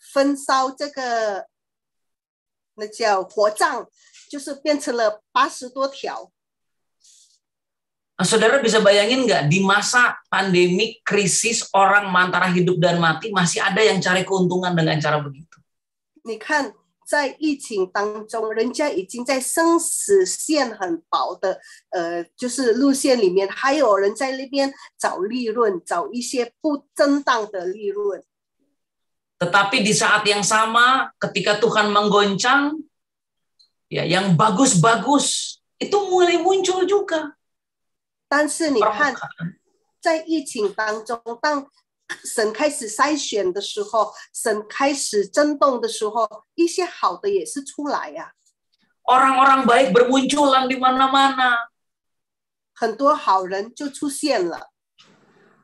焚烧这个那叫火葬，就是变成了80多条。 Nah, saudara bisa bayangin nggak di masa pandemi krisis orang antara hidup dan mati masih ada yang cari keuntungan dengan cara begitu. 你看。 在疫情当中，人家已经在生死线很薄的就是路线里面，还有人在那边找利润，找一些不正当的利润。 Tetapi di saat yang sama, ketika Tuhan menggoncang, ya yang bagus-bagus itu mulai muncul juga. 但是你看，在疫情当中，当 神开始筛选的时候，神开始震动的时候，一些好的也是出来呀。 Orang-orang baik bermunculan di mana-mana. 很多好人就出现了。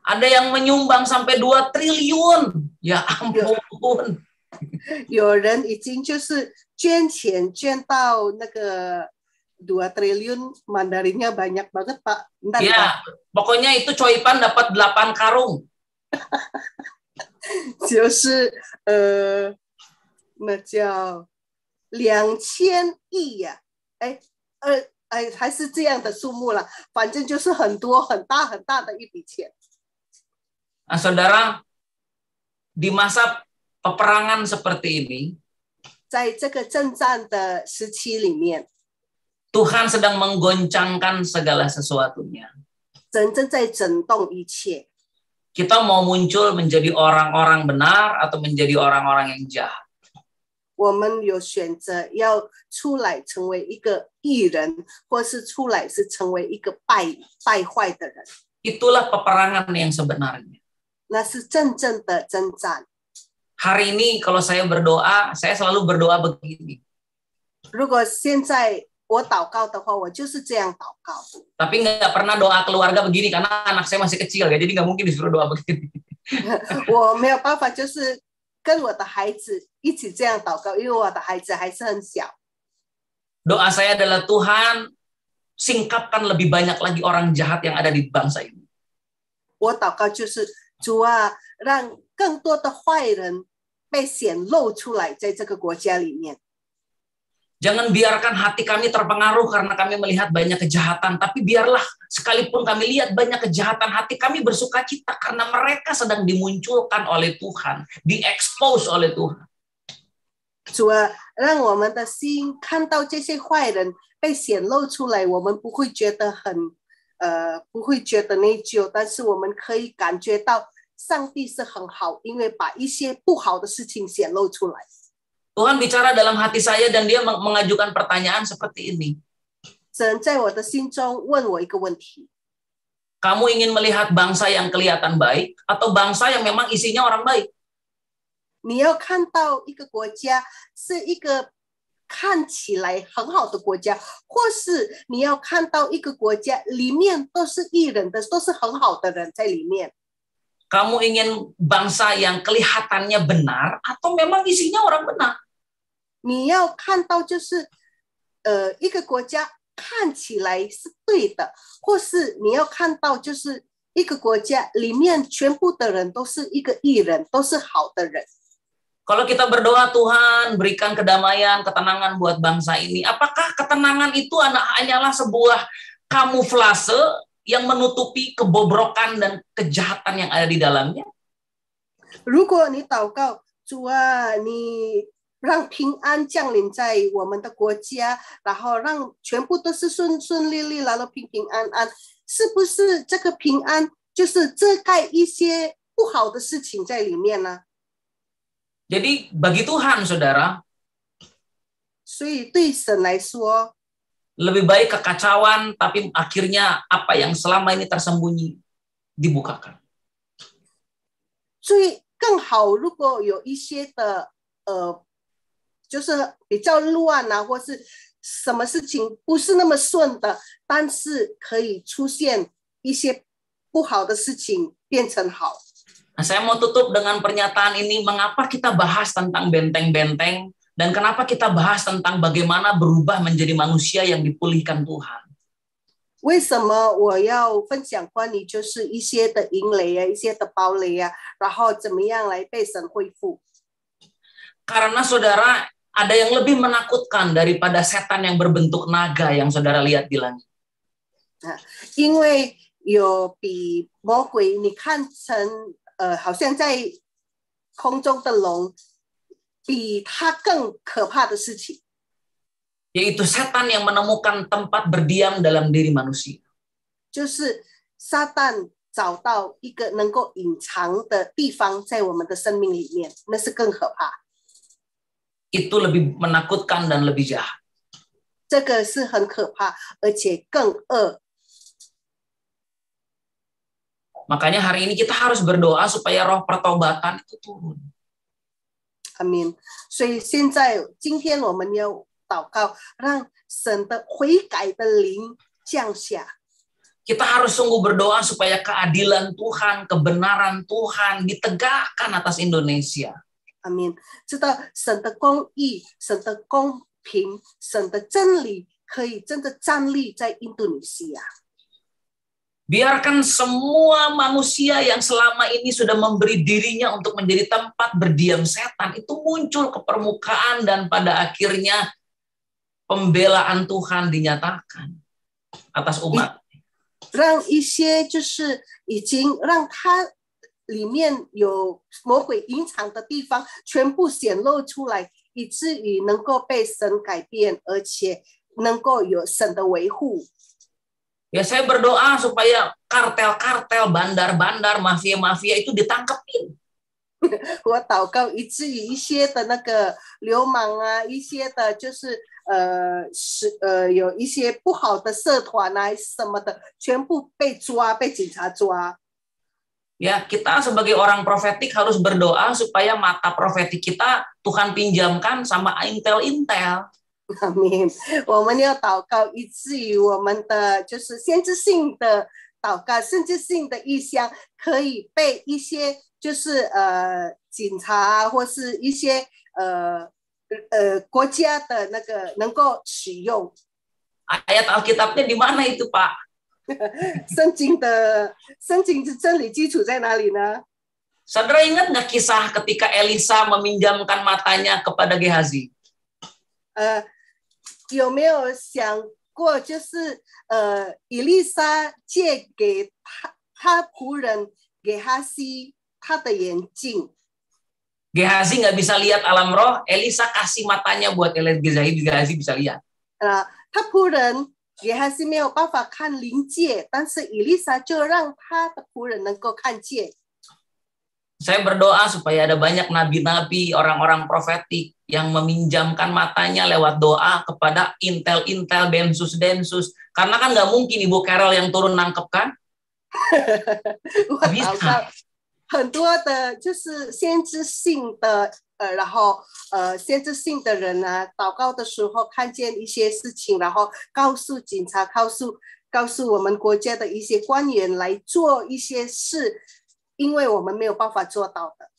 Ada yang menyumbang sampai 2 triliun. Ya ampun. 有人已经就是捐钱捐到那个2 triliun, Mandarinnya banyak banget Pak. Bentar, ya, Pak. Pokoknya itu Coipan dapat 8 karung. 就是那叫2000亿呀，还是这样的数目了，反正就是很多很大很大的一笔钱。 Nah, saudara, di masa peperangan seperti ini, 在这个征战的时期里面， Tuhan sedang menggoncangkan segala sesuatunya. 神正在整动一切。 Kita mau muncul menjadi orang-orang benar atau menjadi orang-orang yang jahat. 我们有选择要出来成为一个义人，或是出来是成为一个败坏的人。 Itulah peperangan yang sebenarnya. 那是真正的征战。 Hari ini kalau saya berdoa, saya selalu berdoa begini. 如果现在我祷告的话，我就是这样祷告。 Tapi nggak pernah doa keluarga begini karena anak saya masih kecil ya, jadi nggak mungkin disuruh doa begini. 我没有办法，就是跟我的孩子一起这样祷告，因为我的孩子还是很小。 Doa saya adalah Tuhan, singkapkan lebih banyak lagi orang jahat yang ada di bangsa ini. 我祷告就是主啊，让更多的坏人被显露出来，在这个国家里面。 Jangan biarkan hati kami terpengaruh karena kami melihat banyak kejahatan, tapi biarlah sekalipun kami lihat banyak kejahatan, hati kami bersuka cita karena mereka sedang dimunculkan oleh Tuhan, diekspos oleh Tuhan. 主啊，让我们的心看到这些坏人被显露出来，我们不会觉得不会觉得内疚，但是我们可以感觉到上帝是很好，因为把一些不好的事情显露出来。 Tuhan bicara dalam hati saya dan dia mengajukan pertanyaan seperti ini. 神在我的心中问我一个问题。 Kamu ingin melihat bangsa yang kelihatan baik atau bangsa yang memang isinya orang baik? 你要看到一个国家是一个看起来很好的国家，或是你要看到一个国家里面都是义人的，都是很好的人在里面。 Kamu ingin bangsa yang kelihatannya benar atau memang isinya orang benar? 你要看到就是一个国家看起来是对的，或是你要看到就是一个国家里面全部的人都是一个义人，都是好的人。 Kalau kita berdoa, Tuhan berikan kedamaian, ketenangan buat bangsa ini. Apakah ketenangan itu hanyalah sebuah kamuflase yang menutupi kebobrokan dan kejahatan yang ada di dalamnya? 如果你祷告，主啊，你让平安降临在我们的国家，然后让全部都是顺顺利利，然后平平安安，是不是这个平安就是遮盖一些不好的事情在里面呢？ Jadi bagi Tuhan, saudara, 所以对神来说， lebih baik kekacauan, tapi akhirnya apa yang selama ini tersembunyi dibukakan. 所以更好，如果有一些的就是比较乱啊，或是什么事情不是那么顺的，但是可以出现一些不好的事情变成好。 Nah, saya mau tutup dengan pernyataan ini, mengapa kita bahas tentang benteng-benteng dan kenapa kita bahas tentang bagaimana berubah menjadi manusia yang dipulihkan Tuhan. 为什么我要分享关于就是一些的营垒啊，一些的堡垒啊，然后怎么样来被神恢复？ Karena saudara, ada yang lebih menakutkan daripada setan yang berbentuk naga yang saudara lihat di langit. 因为有比魔鬼你看成好像在空中的龙，比他更可怕的事情。 Yaitu setan yang menemukan tempat berdiam dalam diri manusia. 就是撒旦找到一个能够隐藏的地方在我们的生命里面，那是更可怕。 Itu lebih menakutkan dan lebih jahat. 这个是很可怕，而且更恶。 Makanya hari ini kita harus berdoa supaya roh pertobatan itu turun. 阿们。所以今天我们要祷告，让神的悔改的灵降下。 Kita harus sungguh berdoa supaya keadilan Tuhan, kebenaran Tuhan ditegakkan atas Indonesia. 阿们。知道神的公义、神的公平、神的真理可以真的站立在印度尼西亚。 Biarkan semua manusia yang selama ini sudah memberi dirinya untuk menjadi tempat berdiam setan itu muncul ke permukaan dan pada akhirnya pembelaan Tuhan dinyatakan atas umat. 让一些就是已经让他里面有魔鬼隐藏的地方全部显露出来，以至于能够被神改变，而且能够有神的维护。 Ya, saya berdoa supaya kartel-kartel, bandar-bandar, mafia-mafia itu ditangkepin. 我祷告，以至于一些的那个流氓啊，一些的就是有一些不好的社团啊什么的，全部被抓，被警察抓。 Ya, kita sebagai orang profetik harus berdoa supaya mata profetik kita Tuhan pinjamkan sama intel-intel. 阿们，我们要祷告，以至于我们的就是先知性的祷告，甚至性的意向，可以被一些就是警察或是一些国家的那个能够使用。 Ayat Alkitabnya di mana itu, Pak? 圣经的真理基础在哪里呢？ Saudara ingat nggak kisah ketika Elisa meminjamkan matanya kepada Gehazi? 有没有想过，就是以利沙借给他仆人给哈西他的眼镜。 Gehazi nggak bisa lihat alam roh, Elisa kasih matanya buat Gehazi bisa lihat. 他仆人给哈西没有办法看灵界，但是以利沙就让他的仆人能够看见。Saya berdoa supaya ada banyak nabi-nabi, orang-orang profetik yang meminjamkan matanya lewat doa kepada intel-intel, densus-densus. Karena kan nggak mungkin Ibu Carol yang turun nangkep kan? 我祷告很多的，就是先知性的，然后先知性的人呢，祷告的时候看见一些事情，然后告诉警察，告诉我们国家的一些官员来做一些事，因为我们没有办法做到的。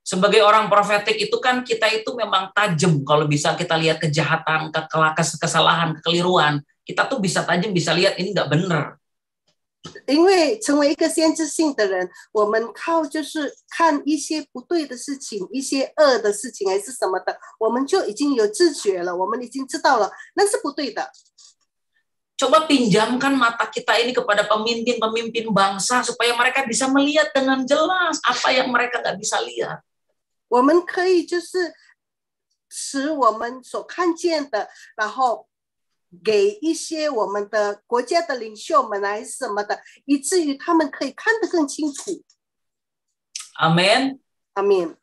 Sebagai orang profetik itu kan kita itu memang tajam kalau bisa kita lihat kejahatan, kesalahan, kekeliruan. Kita tuh bisa tajam, bisa lihat ini nggak benar. 因为成为一个先知性的人，我们靠就是看一些不对的事情，一些恶的事情还是什么的，我们就已经有自觉了，我们已经知道了那是不对的。 Coba pinjamkan mata kita ini kepada pemimpin-pemimpin bangsa supaya mereka bisa melihat dengan jelas apa yang mereka nggak bisa lihat. 我们可以就是使我们所看见的，然后给一些我们的国家的领袖们还是什么的，以至于他们可以看得更清楚。 Amin. Amin.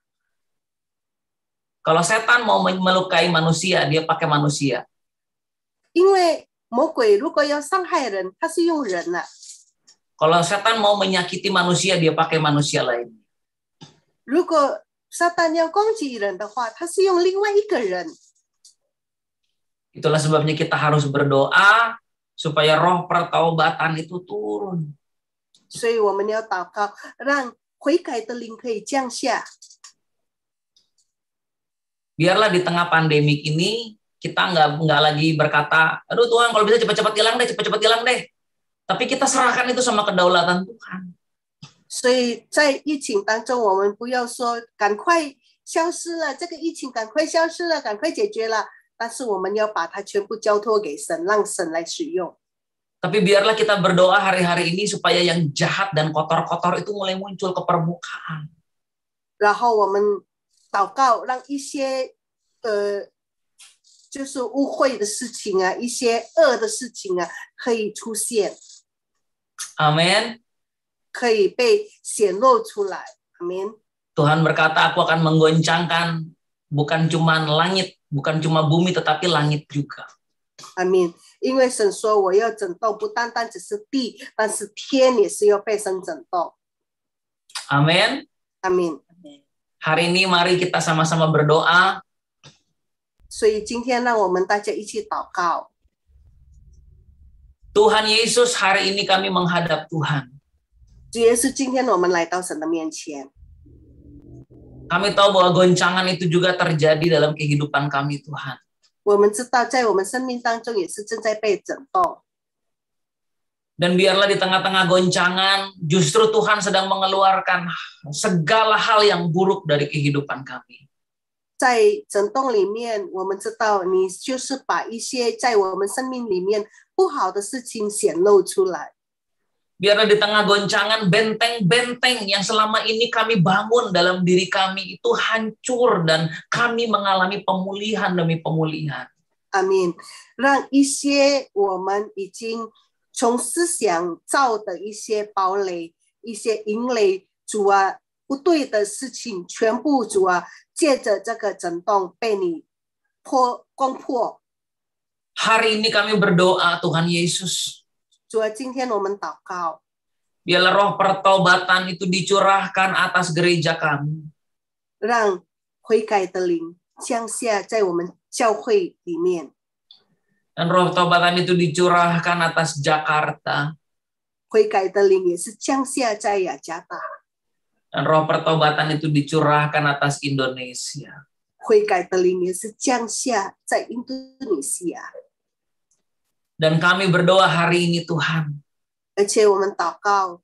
Kalau setan mau melukai manusia, dia pakai manusia. 因为魔鬼如果要伤害人，他是用人啊。 Kalau setan mau menyakiti manusia, dia pakai manusia lain. 如果撒旦要攻击人的话，他是用另外一个人。 Itulah sebabnya kita harus berdoa supaya roh pertaubatan itu turun. 所以我们要祷告，让悔改的灵可以降下。 Biarlah di tengah pandemik ini kita nggak lagi berkata, aduh Tuhan kalau bisa cepat-cepat hilang deh. Tapi kita serahkan itu sama kedaulatan Tuhan. 所以在疫情当中，我们不要说赶快消失了，这个疫情赶快消失了，赶快解决了。但是我们要把它全部交托给神，让神来使用。 Tapi biarlah kita berdoa hari-hari ini supaya yang jahat dan kotor-kotor itu mulai muncul ke permukaan. 然后我们祷告，让一些就是污秽的事情啊，一些恶的事情啊，可以出现， Amin. 可以被显露出来。Amin. Tuhan berkata, aku akan menggoncangkan bukan cuma langit, bukan cuma bumi, tetapi langit juga. Amin. 因为神说我要整动，不单单只是地，但是天也是要被神整动。 Amin. Amin. Hari ini mari kita sama-sama berdoa. 所以今天让我们大家一起祷告。 Tuhan Yesus, hari ini kami menghadap Tuhan. 主耶稣，今天我们来到神的面前。 Kami tahu bahwa goncangan itu juga terjadi dalam kehidupan kami, Tuhan. 我们知道，在我们生命当中也是正在被整动。 Dan biarlah di tengah-tengah goncangan, justru Tuhan sedang mengeluarkan segala hal yang buruk dari kehidupan kami. 在整动里面，我们知道你就是把一些在我们生命里面不好的事情显露出来。 Biarlah di tengah goncangan, benteng-benteng yang selama ini kami bangun dalam diri kami itu hancur dan kami mengalami pemulihan demi pemulihan. Amin. 让一些我们已经从思想造的一些堡垒、一些营垒，主啊，不对的事情，全部主啊，借着这个整动被你攻破。 Hari ini kami berdoa, Tuhan Yesus. 主啊，今天我们祷告， Biarlah roh pertobatan itu dicurahkan atas gereja kami. 让悔改的灵降下在我们教会里面， Dan roh pertobatan itu dicurahkan atas Jakarta. 悔改的灵也是降下在雅加达， Dan roh pertobatan itu dicurahkan atas Indonesia. 悔改的灵也是降下在印度尼西亚。 Dan kami berdoa hari ini, Tuhan. 而且我们祷告，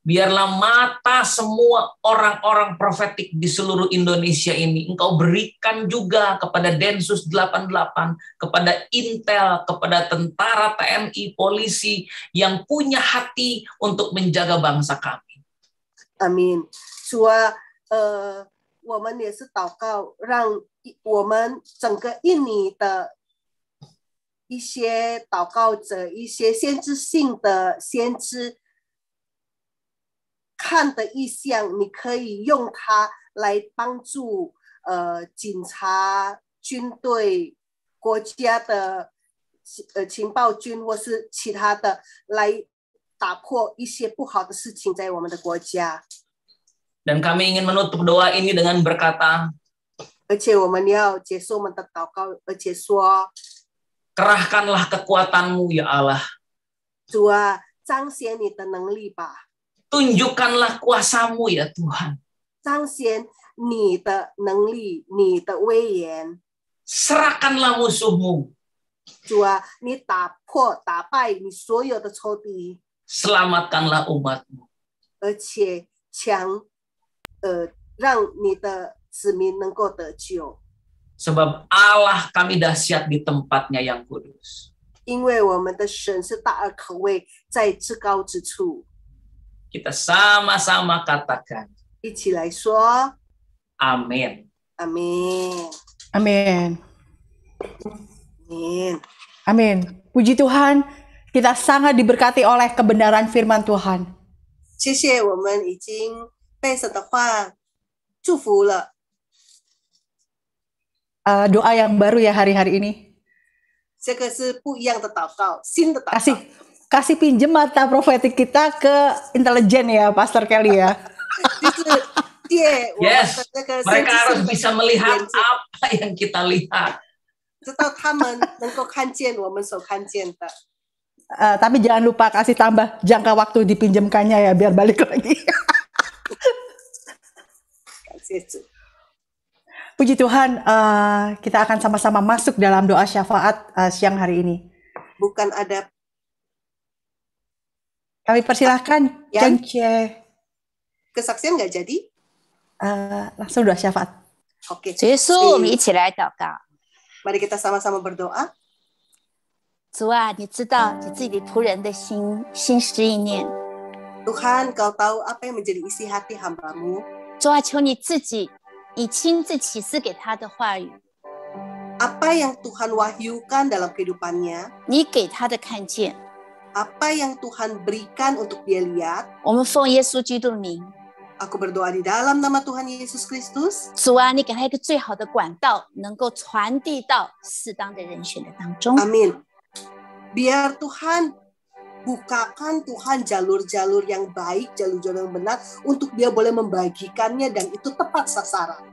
Biarlah mata semua orang-orang profetik di seluruh Indonesia ini Engkau berikan juga kepada Densus 88, kepada Intel, kepada tentara, TNI, polisi yang punya hati untuk menjaga bangsa kami. Amin。主啊，我们也是祷告，让我们整个印尼的一些祷告者，一些先知性的先知。看的意象，你可以用它来帮助警察、军队、国家的情报军或是其他的，来打破一些不好的事情在我们的国家。 Dan kami ingin menutup doa ini dengan berkata, 而且我们要结束我们的祷告，而且说， kerahkanlah kekuatan-Mu ya Allah. 主啊，彰显你的能力吧， Tunjukkanlah kuasa-Mu ya Tuhan. 彰显你的能力，你的威严。 Serahkanlah musuh-Mu. 主啊，你打败你所有的仇敌， Selamatkanlah umat-Mu. 而且让你的子民能够得救。 Sebab Allah kami dahsyat di tempatnya yang kudus. 因为我们的神是大而可畏，在至高之处。 Kita sama-sama katakan, 一起来说， amin. 阿门， Amin. 阿门。 Amin. Puji Tuhan, kita sangat diberkati oleh kebenaran firman Tuhan. 谢谢，我们已经被神的话祝福了。 Doa yang baru ya hari-hari ini. 这个是不一样的祷告，新的祷告。 Kasih pinjem mata profetik kita ke intelijen ya, Pastor Kelly ya. 就是借我们 Yes, 的这个 mereka 先 harus 知性 bisa 的 melihat 眼睛， apa yang kita lihat. 直到他们能够看见我们所看见的。 Tapi jangan lupa kasih tambah jangka waktu dipinjamkannya ya, biar balik lagi. 感谢主。 Puji Tuhan, kita akan sama-sama masuk dalam doa syafaat siang hari ini. Bukan ada. Kami persilahkan Cence. Kesaksian nggak jadi? Langsung doa syafaat. Oke. 主耶稣，我们一起来祷告。 Mari kita sama-sama berdoa. 主啊，你知道你自己的仆人的心思意念。 Tuhan, Kau tahu apa yang menjadi isi hati hamba-Mu. 主啊，求你自己，你亲自启示给他的话语。 Apa yang Tuhan wahyukan dalam kehidupannya. 你给他的看见。 Apa yang Tuhan berikan untuk dia lihat. 我们奉耶稣基督的名。 Aku berdoa di dalam nama Tuhan Yesus Kristus. 主啊，你给他一个最好的管道，能够传递到适当的人选的当中。 Amin. Biar Tuhan bukakan Tuhan jalur-jalur yang baik, jalur-jalur yang benar untuk dia boleh membagikannya dan itu tepat sasaran.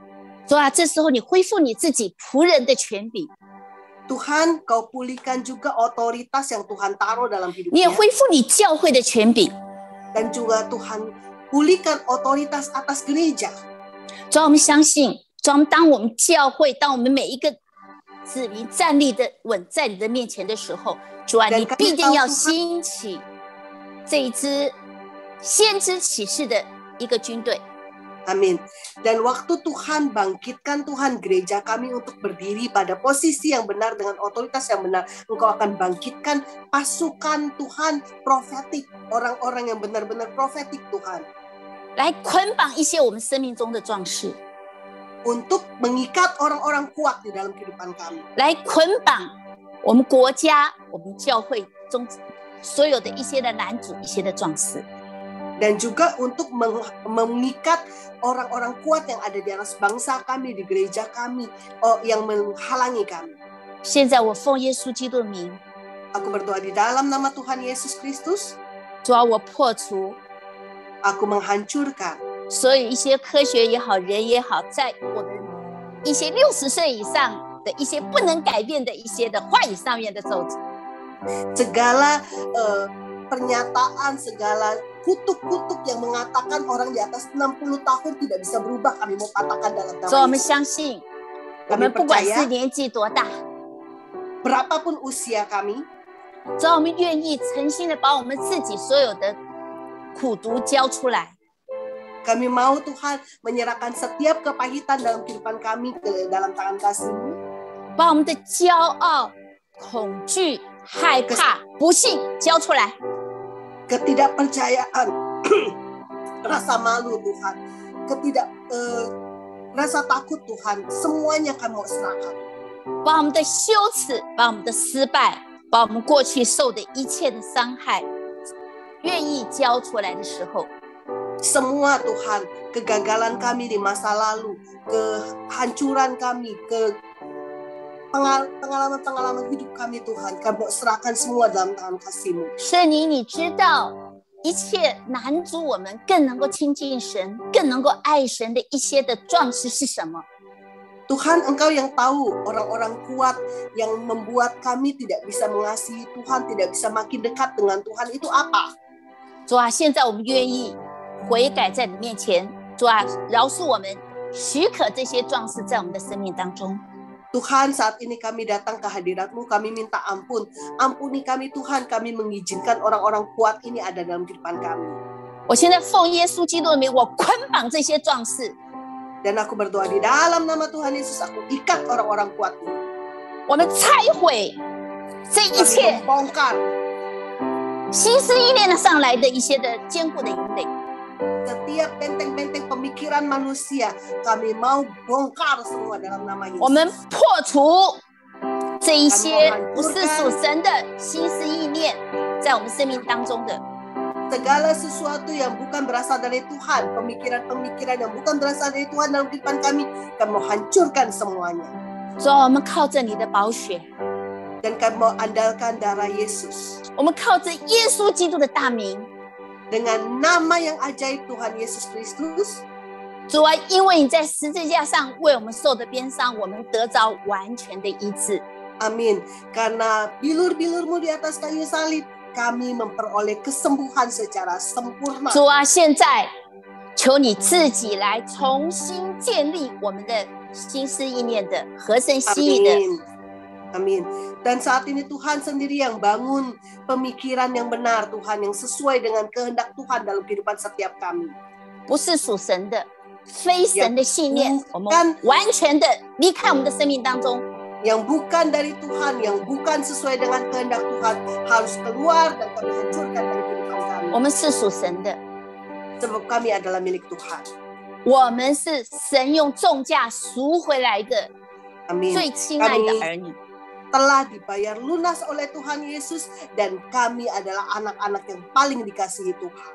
主啊，这时候你恢复你自己仆人的权柄。 Tuhan, Kau pulihkan juga otoritas yang Tuhan taruh dalam 你也 hidupnya. 恢复你教会的权柄。 Dan juga Tuhan pulihkan otoritas atas gereja. 主啊，我们相信，主啊，当我们教会，当我们每一个子民站立的稳在你的面前的时候，主啊，你必定要兴起这一支先知启示的一个军队。 Amin. Dan waktu Tuhan bangkitkan Tuhan gereja kami untuk berdiri pada posisi yang benar dengan otoritas yang benar, Engkau akan bangkitkan pasukan Tuhan profetik, orang-orang yang benar-benar profetik Tuhan. 来捆绑一些我们生命中的壮士， Untuk mengikat orang-orang kuat di dalam kehidupan kami. 来捆绑我们国家、我们教会中所有的一些的男主、一些的壮士。 Dan juga untuk mengikat orang-orang kuat yang ada di atas bangsa kami, di gereja kami, yang menghalangi kami. 现在我奉耶稣基督的名， Aku berdoa di dalam nama Tuhan Yesus Kristus. 主啊，我破除 Aku menghancurkan 所有一些科学也好、人也好，在我们一些60岁以上的一些不能改变的一些的话语上面的咒诅。 segala pernyataan, segala kutuk-kutuk yang mengatakan orang di atas 60 tahun tidak bisa berubah, kami mau katakan dalam 主啊，我 nama 们 Yesus. 相信，我 Kami 们不管是 percaya 年纪多大， berapapun usia kami, 主啊，我们愿意诚心的把我们自己所有的苦毒交出来。 kami mau Tuhan menyerahkan setiap kepahitan dalam kehidupan kami ke dalam tangan kasih-Mu. 把我们的骄傲、恐惧、害怕、不信交出来。 Ketidakpercayaan, rasa malu Tuhan, rasa takut Tuhan, semuanya kami mau serahkan. 把我们的羞耻，把我们的失败，把我们过去受的一切的伤害，愿意交出来的时候， semua Tuhan, kegagalan kami di masa lalu, kehancuran kami, pengalaman-pengalaman hidup kami Tuhan, kami serahkan semua dalam tangan kasih-Mu. 圣灵，你知道一切拦阻我们更能够亲近神、更能够爱神的一些的壮士是什么？ Tuhan, Engkau yang tahu orang-orang kuat yang membuat kami tidak bisa mengasihi Tuhan, tidak bisa makin dekat dengan Tuhan itu apa? 主啊，现在我们愿意悔改在你面前，主啊，饶恕我们，许可这些壮士在我们的生命当中。 Tuhan, saat ini kami datang ke hadirat-Mu, kami minta ampun. Ampuni kami Tuhan, kami mengizinkan orang-orang kuat ini ada dalam kehidupan kami. 我现在奉耶稣基督的名，我捆绑这些壮士。 Dan aku berdoa di dalam nama Tuhan Yesus, aku ikat orang-orang kuat ini. 我们拆毁这一切 bongkar 心思意念上来的一些的坚固的营垒。 Setiap benteng-benteng pemikiran manusia, kami mau bongkar semua dalam nama Yesus. 我们破除这一些不是属神的心思意念，在我们生命当中的。 Segala sesuatu yang bukan berasal dari Tuhan, pemikiran-pemikiran yang bukan berasal dari Tuhan dalam kehidupan kami mau hancurkan semuanya. 主啊，我们靠着你的宝血， Dan kami mau andalkan darah Yesus. 我们靠着耶稣基督的大名。 Dengan nama yang ajaib Tuhan Yesus Kristus. 主啊，因为你在十字架上为我们受的鞭伤，我们得着完全的医治。 Amin. Karena bilur-bilur-Mu di atas kayu salib, kami memperoleh kesembuhan secara sempurna. 主啊，现在求你自己来重新建立我们的心思意念的合神心意的。 Amin. Dan saat ini Tuhan sendiri yang bangun pemikiran yang benar Tuhan, yang sesuai dengan kehendak Tuhan dalam kehidupan setiap kami. 不是属神的、非神的信念，我们完全的离开我们的生命当中。 Yang bukan dari Tuhan, yang bukan sesuai dengan kehendak Tuhan harus keluar dan kami hancurkan dari kehidupan kami. 我们是属神的， Sebab kami adalah milik Tuhan. 我们是神用重价赎回来的 Amin. 最亲爱的儿女。 Telah dibayar lunas oleh Tuhan Yesus dan kami adalah anak-anak yang paling dikasihi Tuhan.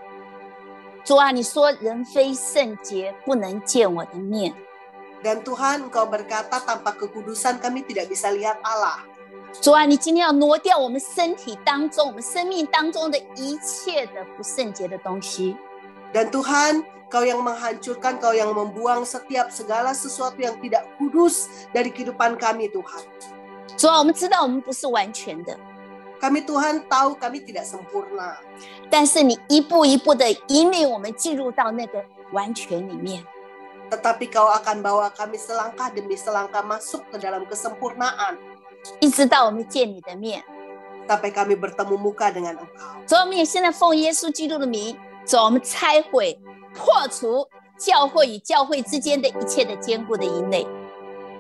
主啊，你说人非圣洁不能见我的面。 Dan Tuhan, Engkau berkata tanpa kekudusan kami tidak bisa lihat Allah. 主啊，你今天要挪掉我们身体当中、我们生命当中的一切的不圣洁的东西。 Dan Tuhan, Kau yang menghancurkan, Kau yang membuang setiap segala sesuatu yang tidak kudus dari kehidupan kami Tuhan. 主啊，我们知道我们不是完全的， Kami Tuhan tahu kami tidak sempurna. 但是你一步一步的引领我们进入到那个完全里面。 Tetapi Kau akan bawa kami selangkah demi selangkah masuk ke dalam kesempurnaan. 一直到我们见你的面。 Sampai kami bertemu muka dengan Engkau. 主啊，我们也现在奉耶稣基督的名，主啊，我们拆毁、破除教会与教会之间的一切的坚固的营垒。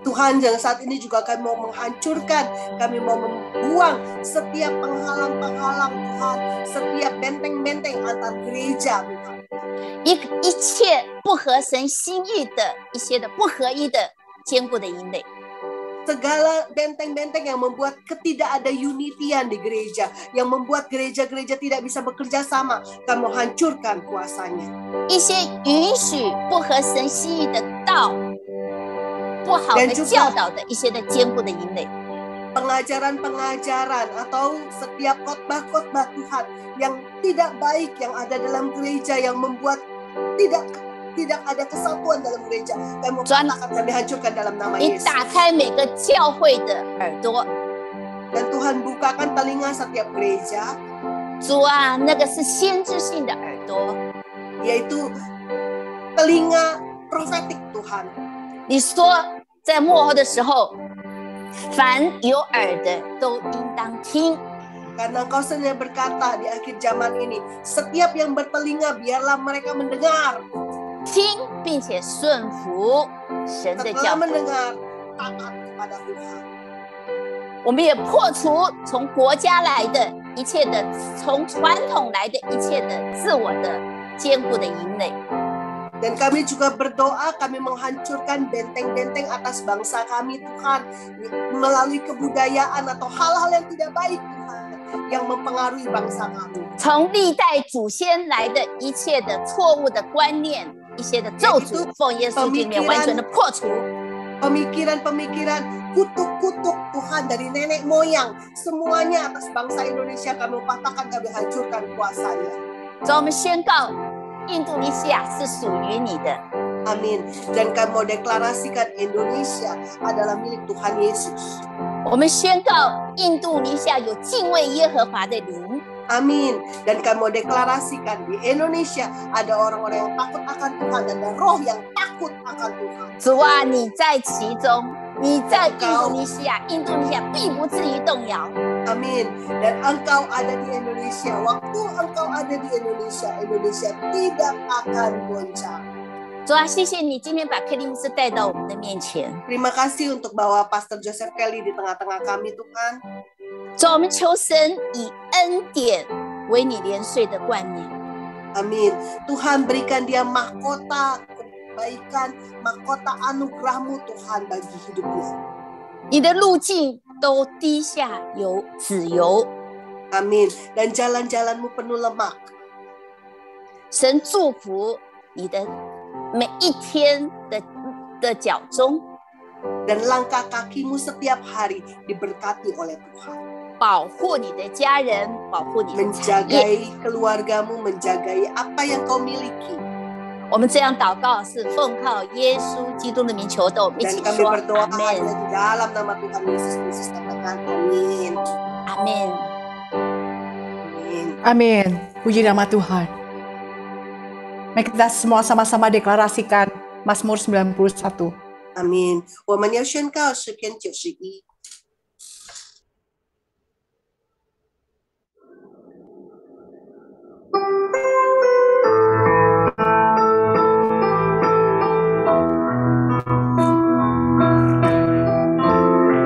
Tuhan, yang saat ini juga kami mau menghancurkan, kami mau membuang setiap penghalang-penghalang Tuhan, setiap benteng-benteng antar gereja Tuhan. 一切不合神心意的一些的不合一的坚固的营垒。 Segala benteng-benteng yang membuat ketidak ada unitian di gereja, yang membuat gereja-gereja tidak bisa bekerja sama, kami mau hancurkan kuasanya. 一些允许不合神心意的道、不好的教导的一些的坚固的营垒。 Pengajaran-pengajaran atau setiap khotbah-khotbah Tuhan yang tidak baik yang ada dalam gereja, yang membuat tidak ada kesatuan dalam gereja, kami katakan kami hancurkan dalam nama 你 Yesus. 打开每个教会的耳朵， Dan Tuhan bukakan telinga setiap gereja, 主啊，那个是先知性的耳朵。 yaitu telinga profetik Tuhan. 你说在末后的时候，凡有耳的都应当听。 Karena Engkau sendiri berkata di akhir zaman ini, setiap yang bertelinga biarlah mereka mendengar. 听并且顺服神的 Setelah 教诲。 mendengar, taat kepada Tuhan. 我们也破除从国家来的一切的，从传统来的一切的自我的坚固的营垒。 Dan kami juga berdoa, kami menghancurkan benteng-benteng atas bangsa kami Tuhan, melalui kebudayaan atau hal-hal yang tidak baik Tuhan. yang mempengaruhi bangsa kami. 从历代祖先来的一切的错误的观念，一些的咒诅，奉耶稣基督里面完全的破除。 Pemikiran-pemikiran kutuk-kutuk Tuhan dari nenek moyang, semuanya atas bangsa Indonesia kami patahkan, kami hancurkan kuasanya. 主，我们宣告，印度尼西亚是属于你的。 Amin. Dan kami mau deklarasikan Indonesia adalah milik Tuhan Yesus. 我们宣告，印度尼西亚有敬畏耶和华的灵。 Amin. Dan kami mau deklarasikan di Indonesia ada orang-orang yang takut akan Tuhan dan ada roh yang takut akan Tuhan. 主啊，你在其中，你在印度尼西亚，印度尼西亚必不至于动摇。 Amin. Dan engkau ada di Indonesia. Waktu engkau ada di Indonesia, Indonesia tidak akan goncang. 主啊，谢谢你今天把克利姆斯带到我们的面前。 Terima kasih untuk bawa Pastor Joseph Kelly di tengah-tengah kami, Tuhan. 主，我们求神以恩典为你连岁的冠冕。 Amin. Tuhan berikan dia mahkota kebaikan, mahkota anugerahmu Tuhan bagi hidupnya. 你的路径都滴下有脂油。 Amin. Dan jalan-jalanmu penuh lemak. 神祝福你的每一天的脚踪， Dan langkah kakimu setiap hari diberkati oleh Tuhan. 保护你的家人，保护你的产业。 Menjagai keluargamu, menjagai apa yang kau miliki. 我们这样祷告是奉靠耶稣基督的名求的，我们一 Dan 起 kami 说 berdoa 阿 hanya 门， di dalam nama Tuhan Yesus Kristus. Katakan amin. 阿门。 Amin. Amin. Puji nama Tuhan. Mari kita semua sama-sama deklarasikan Mazmur 91. 阿明，我们要宣告诗篇91。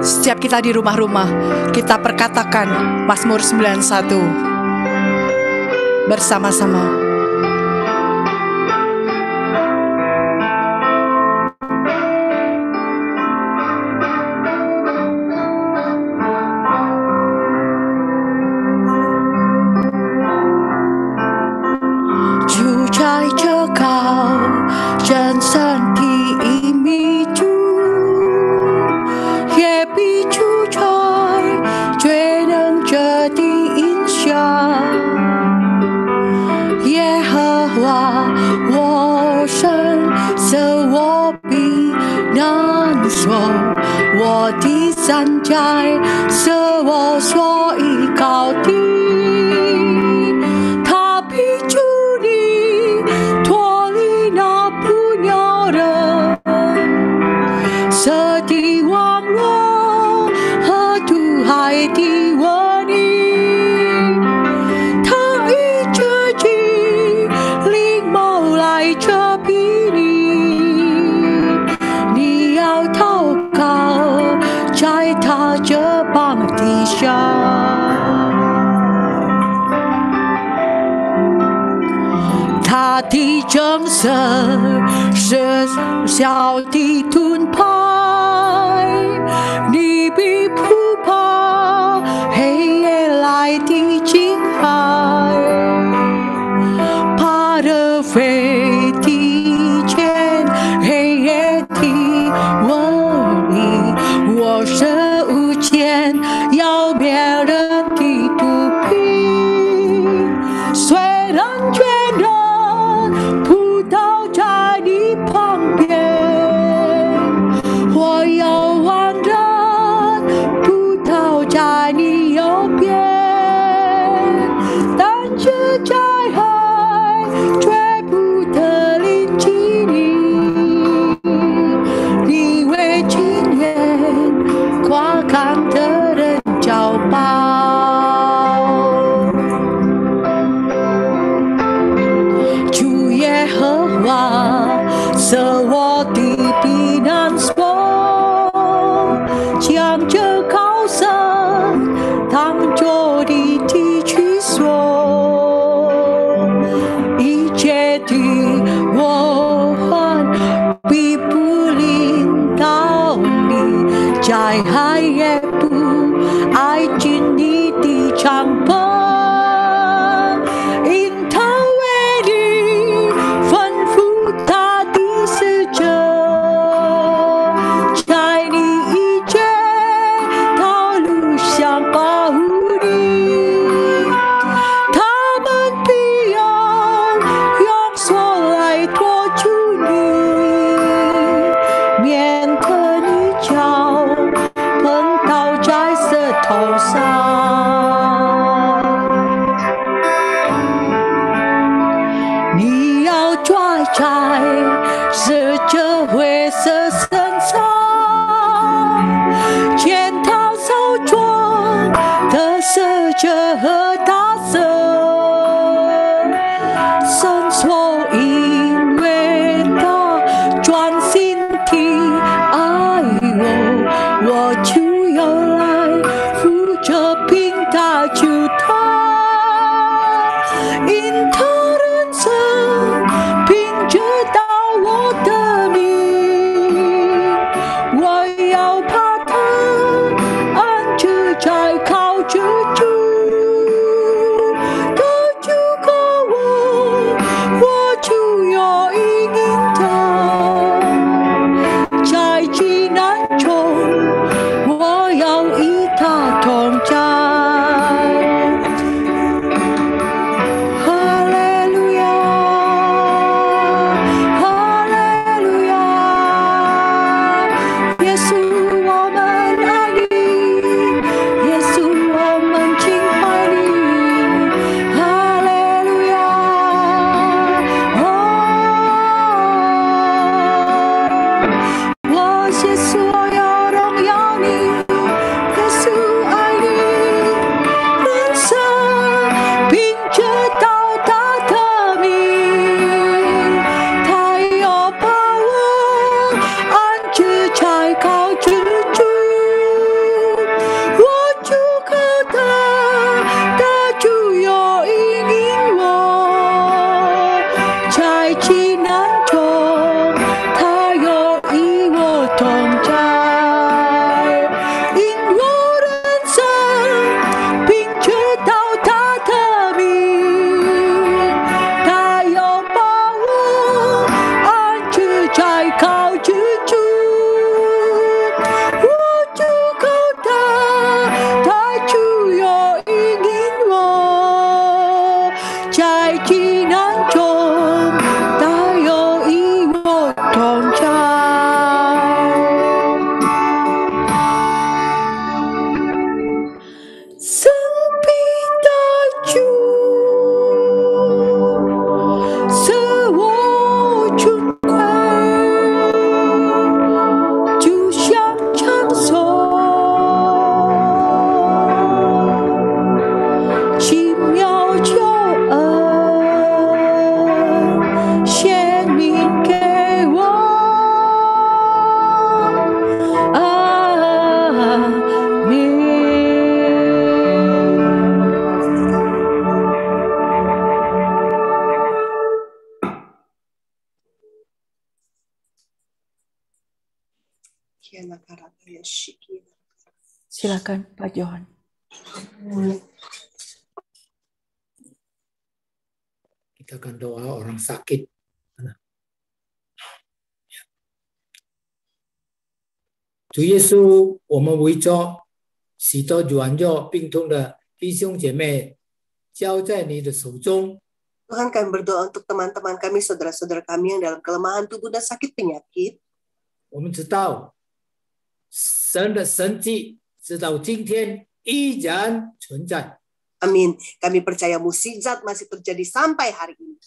Setiap kita di rumah-rumah, kita perkatakan Mazmur 91 bersama-sama. 敞篷，因他为你吩咐他的使者，在你一切道路上保护你，他们必用锁来拖住你，免得你脚碰到在石头上。你要拽在是这灰色身上，检讨手中的使者和大神，神说因为他专心地爱我，我就要来扶着平他救他，因他人生凭着到我的名，我要把他安置在靠着主，他就告我就要应他，在急难中我要与他同在。哈利路亚，哈利路亚，耶稣我们爱你，耶稣我们敬拜你，哈利路亚，我耶稣我要荣耀你，耶稣爱你，人生凭着到他的名，他要把我安置在高之处，我就靠他，他就要引我，在急难中他要与我同在，因我人生凭着到他的名，他要把我安置在高之处，我就靠他，他就要引我，在急难中他要与我同在。生命的主，使我尊贵，就像长寿，奇妙救恩显明给我，阿门。Silakan Pak Johan. Kita akan doa orang sakit.主耶稣，我们为着许多软弱病痛的弟兄姐妹交在你的手中。 Tuhan, kami berdoa untuk teman-teman kami, saudara-saudara kami yang dalam kelemahan tubuh dan sakit penyakit. 我们知道神的神迹直到今天依然存在。 Amin. Kami percaya mukjizat masih terjadi sampai hari ini.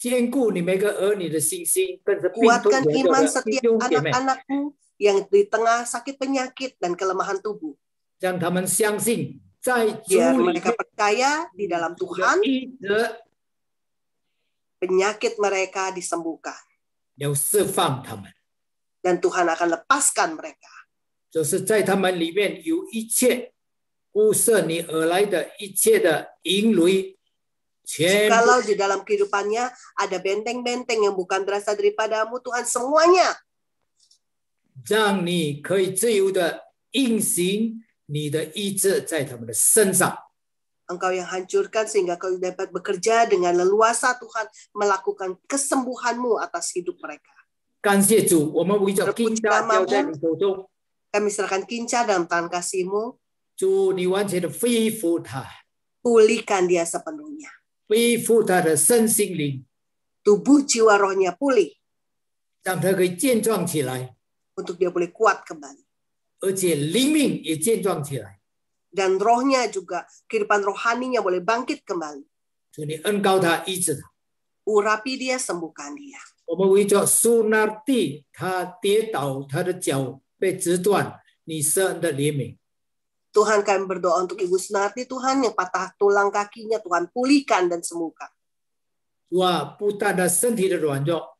坚固你每个儿女的信心，跟着病痛 Kuatkan 软弱 iman 的弟 setiap 兄姐妹， anak-anakmu yang di tengah sakit penyakit dan kelemahan tubuh. 让他们相信在主 Biar 里 mereka percaya di dalam 面 Tuhan, 医治， penyakit mereka disembuhkan. 要释放他们， Dan Tuhan akan lepaskan mereka. 就是在他们里面有一切不是你而来的一切的淫雷，全部 Jikalau di dalam kehidupannya ada benteng-benteng yang bukan berasal daripadamu, Tuhan, semuanya 让你可以自由的运行你的医治在他们的身上。Engkau yang hancurkan sehingga kau dapat bekerja dengan leluasa Tuhan melakukan kesembuhan-Mu atas hidup mereka. 感谢主，我们围着金家交在你手中， Kami serahkan Kinca dalam tangan kasih-Mu. 主你完全的恢复他， Pulihkan dia sepenuhnya. 恢复他的身心灵， Tubuh jiwa rohnya pulih 让他可以健壮起来， untuk dia boleh kuat kembali. 而且灵命也健壮起来。 Dan rohnya juga, kehidupan rohaninya boleh bangkit kembali. 主你恩膏他，医治他。 Urapi dia, sembuhkan dia. 我们围着苏纳蒂，他跌倒，他的脚被折断，你施恩的怜悯。 Tuhan, kami berdoa untuk Ibu Sunarti, Tuhan, yang patah tulang kakinya, Tuhan pulihkan dan sembuhkan. 主啊，不但他身体的软弱，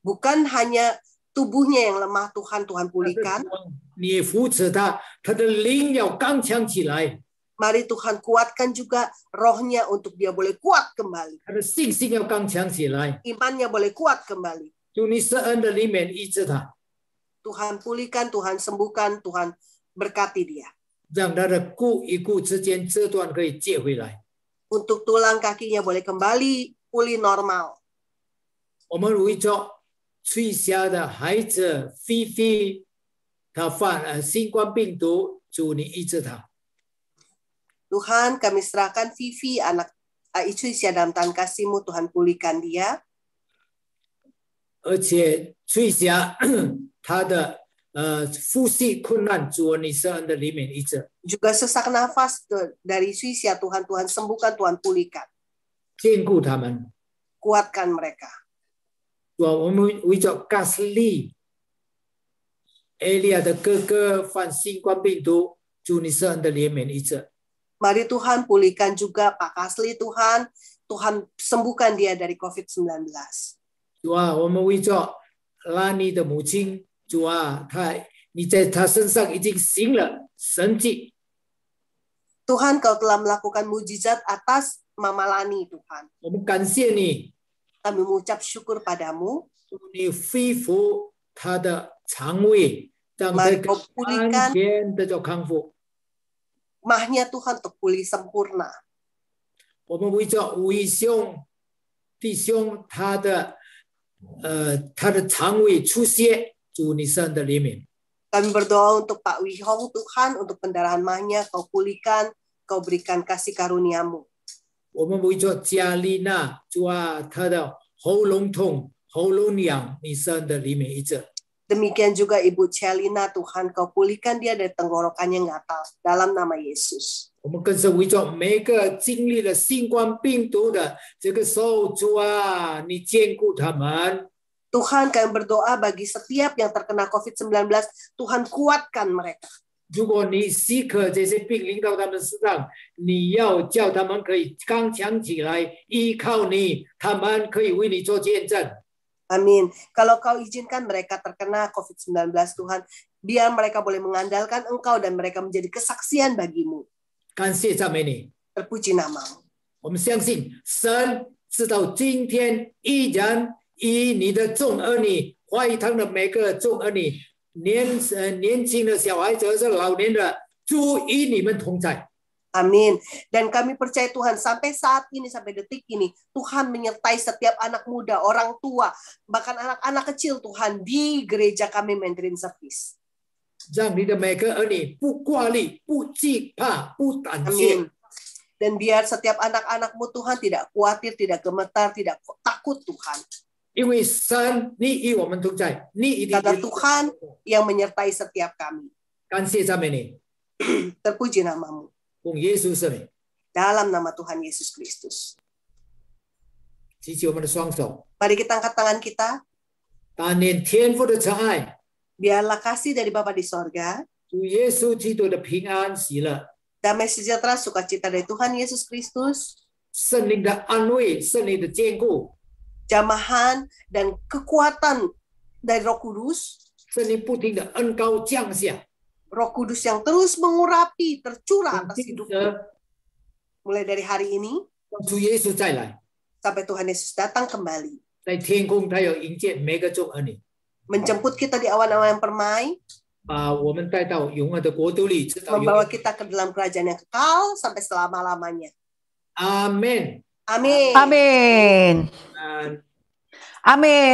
Bukan hanya tubuhnya yang lemah, Tuhan pulihkan. 你也扶持他，他的灵要刚强起来， Mari Tuhan kuatkan juga rohnya untuk dia boleh kuat kembali. 他的信心要刚强起来。 Imannya boleh kuat kembali. 主你施恩的里面医治他， Tuhan pulihkan, Tuhan sembuhkan, Tuhan berkati dia. 让他的骨与骨之间折断可以接回来。 Untuk tulang kakinya boleh kembali pulih normal. 我们围着翠霞的孩子菲菲，他患新冠病毒，主你医治他。 Tuhan, kami serahkan Vivi, anak Aisyah dalam tangan kasih-Mu, Tuhan pulihkan dia. 而且翠霞她的呼吸困难，主你施恩的里面医治， Juga sesak nafas dari Aisyah, Tuhan sembuhkan, Tuhan pulihkan. 兼顾他们。 Kuatkan mereka. 主啊，我们围着加斯利、埃利亚的哥哥患新冠病毒，主你施恩的怜悯医治。 Mari Tuhan pulihkan juga Pak Kasli, Tuhan sembuhkan dia dari COVID-19. 主啊，我们围着拉尼的母亲，主啊，你在他身上已经行了神迹。 Tuhan, Kau telah melakukan mujizat atas Mama Lani, Tuhan. 我们感谢你， Kami mengucap syukur padamu. 主你恢复他的肠胃，让他 Mari Kau pulihkan 安全得到康复。 mahnya Tuhan untuk pulih sempurna. 我们围着伟兄弟兄，他的肠胃出血，主你施恩的怜悯。 Kami berdoa untuk Pak Wihong, Tuhan, untuk pendarahan mahnya, Kau pulihkan, Kau berikan kasih karuniamu. 我们围着加丽娜，主啊，她的喉咙痛、喉咙痒，你施恩的怜悯医治。 Demikian juga Ibu Celina, Tuhan, Kau pulihkan dia dari tenggorokannya gatal. Dalam nama Yesus. 我们更是围着每个经历了新冠病毒的这个时候，主啊，你兼顾他们。 Tuhan, kami berdoa bagi setiap yang terkena COVID-19, Tuhan kuatkan mereka. 如果你许可这些病临到他们身上，你要叫他们可以刚强起来，依靠你，他们可以为你做见证。 Amin. Kalau Kau izinkan mereka terkena COVID-19, Tuhan, biar mereka boleh mengandalkan Engkau dan mereka menjadi kesaksian bagimu. 感谢赞美你， Terpuji namamu. 我们相信神直到今天依然以你的众儿女，华语堂的每个众儿女，年轻的小孩子和是老年的，主与你们同在。 Amin. Dan kami percaya Tuhan sampai saat ini, sampai detik ini, Tuhan menyertai setiap anak muda, orang tua, bahkan anak-anak kecil Tuhan di gereja kami Mandarin Service. 让你的每个儿女不挂虑、不惧怕、不胆怯。 Amin. Dan biar setiap anak-anakmu Tuhan tidak khawatir, tidak gemetar, tidak takut Tuhan. 因为神你与我们同在，你一定 Karena Tuhan yang menyertai setiap kami. 感谢赞美你， Terpuji namamu. 奉耶稣圣名， Dalam nama Tuhan Yesus Kristus. 举起我们的双手， Mari kita angkat tangan kita. 但愿天父的慈爱、 Biarlah kasih dari Bapa di sorga, 主耶稣基督的平安喜乐、 damai sejahtera, sukacita dari Tuhan Yesus Kristus, 圣灵的安慰、圣灵的坚固、 jamahan dan kekuatan dari Roh Kudus, 圣灵不停的恩膏降下， Roh Kudus yang terus mengurapi, tercurah atas 并 hidupmu. 且 Mulai dari hari ini 主耶稣再来， sampai Tuhan Yesus datang kembali, 在天空他要迎接每个众儿女， menjemput kita di awan-awan yang permai, 把我们带到永恒的国度里，直到永 membawa 远。 kita ke dalam kerajaan yang kekal sampai selama-lamanya. Amin. Amin. Amin. Dan Amin.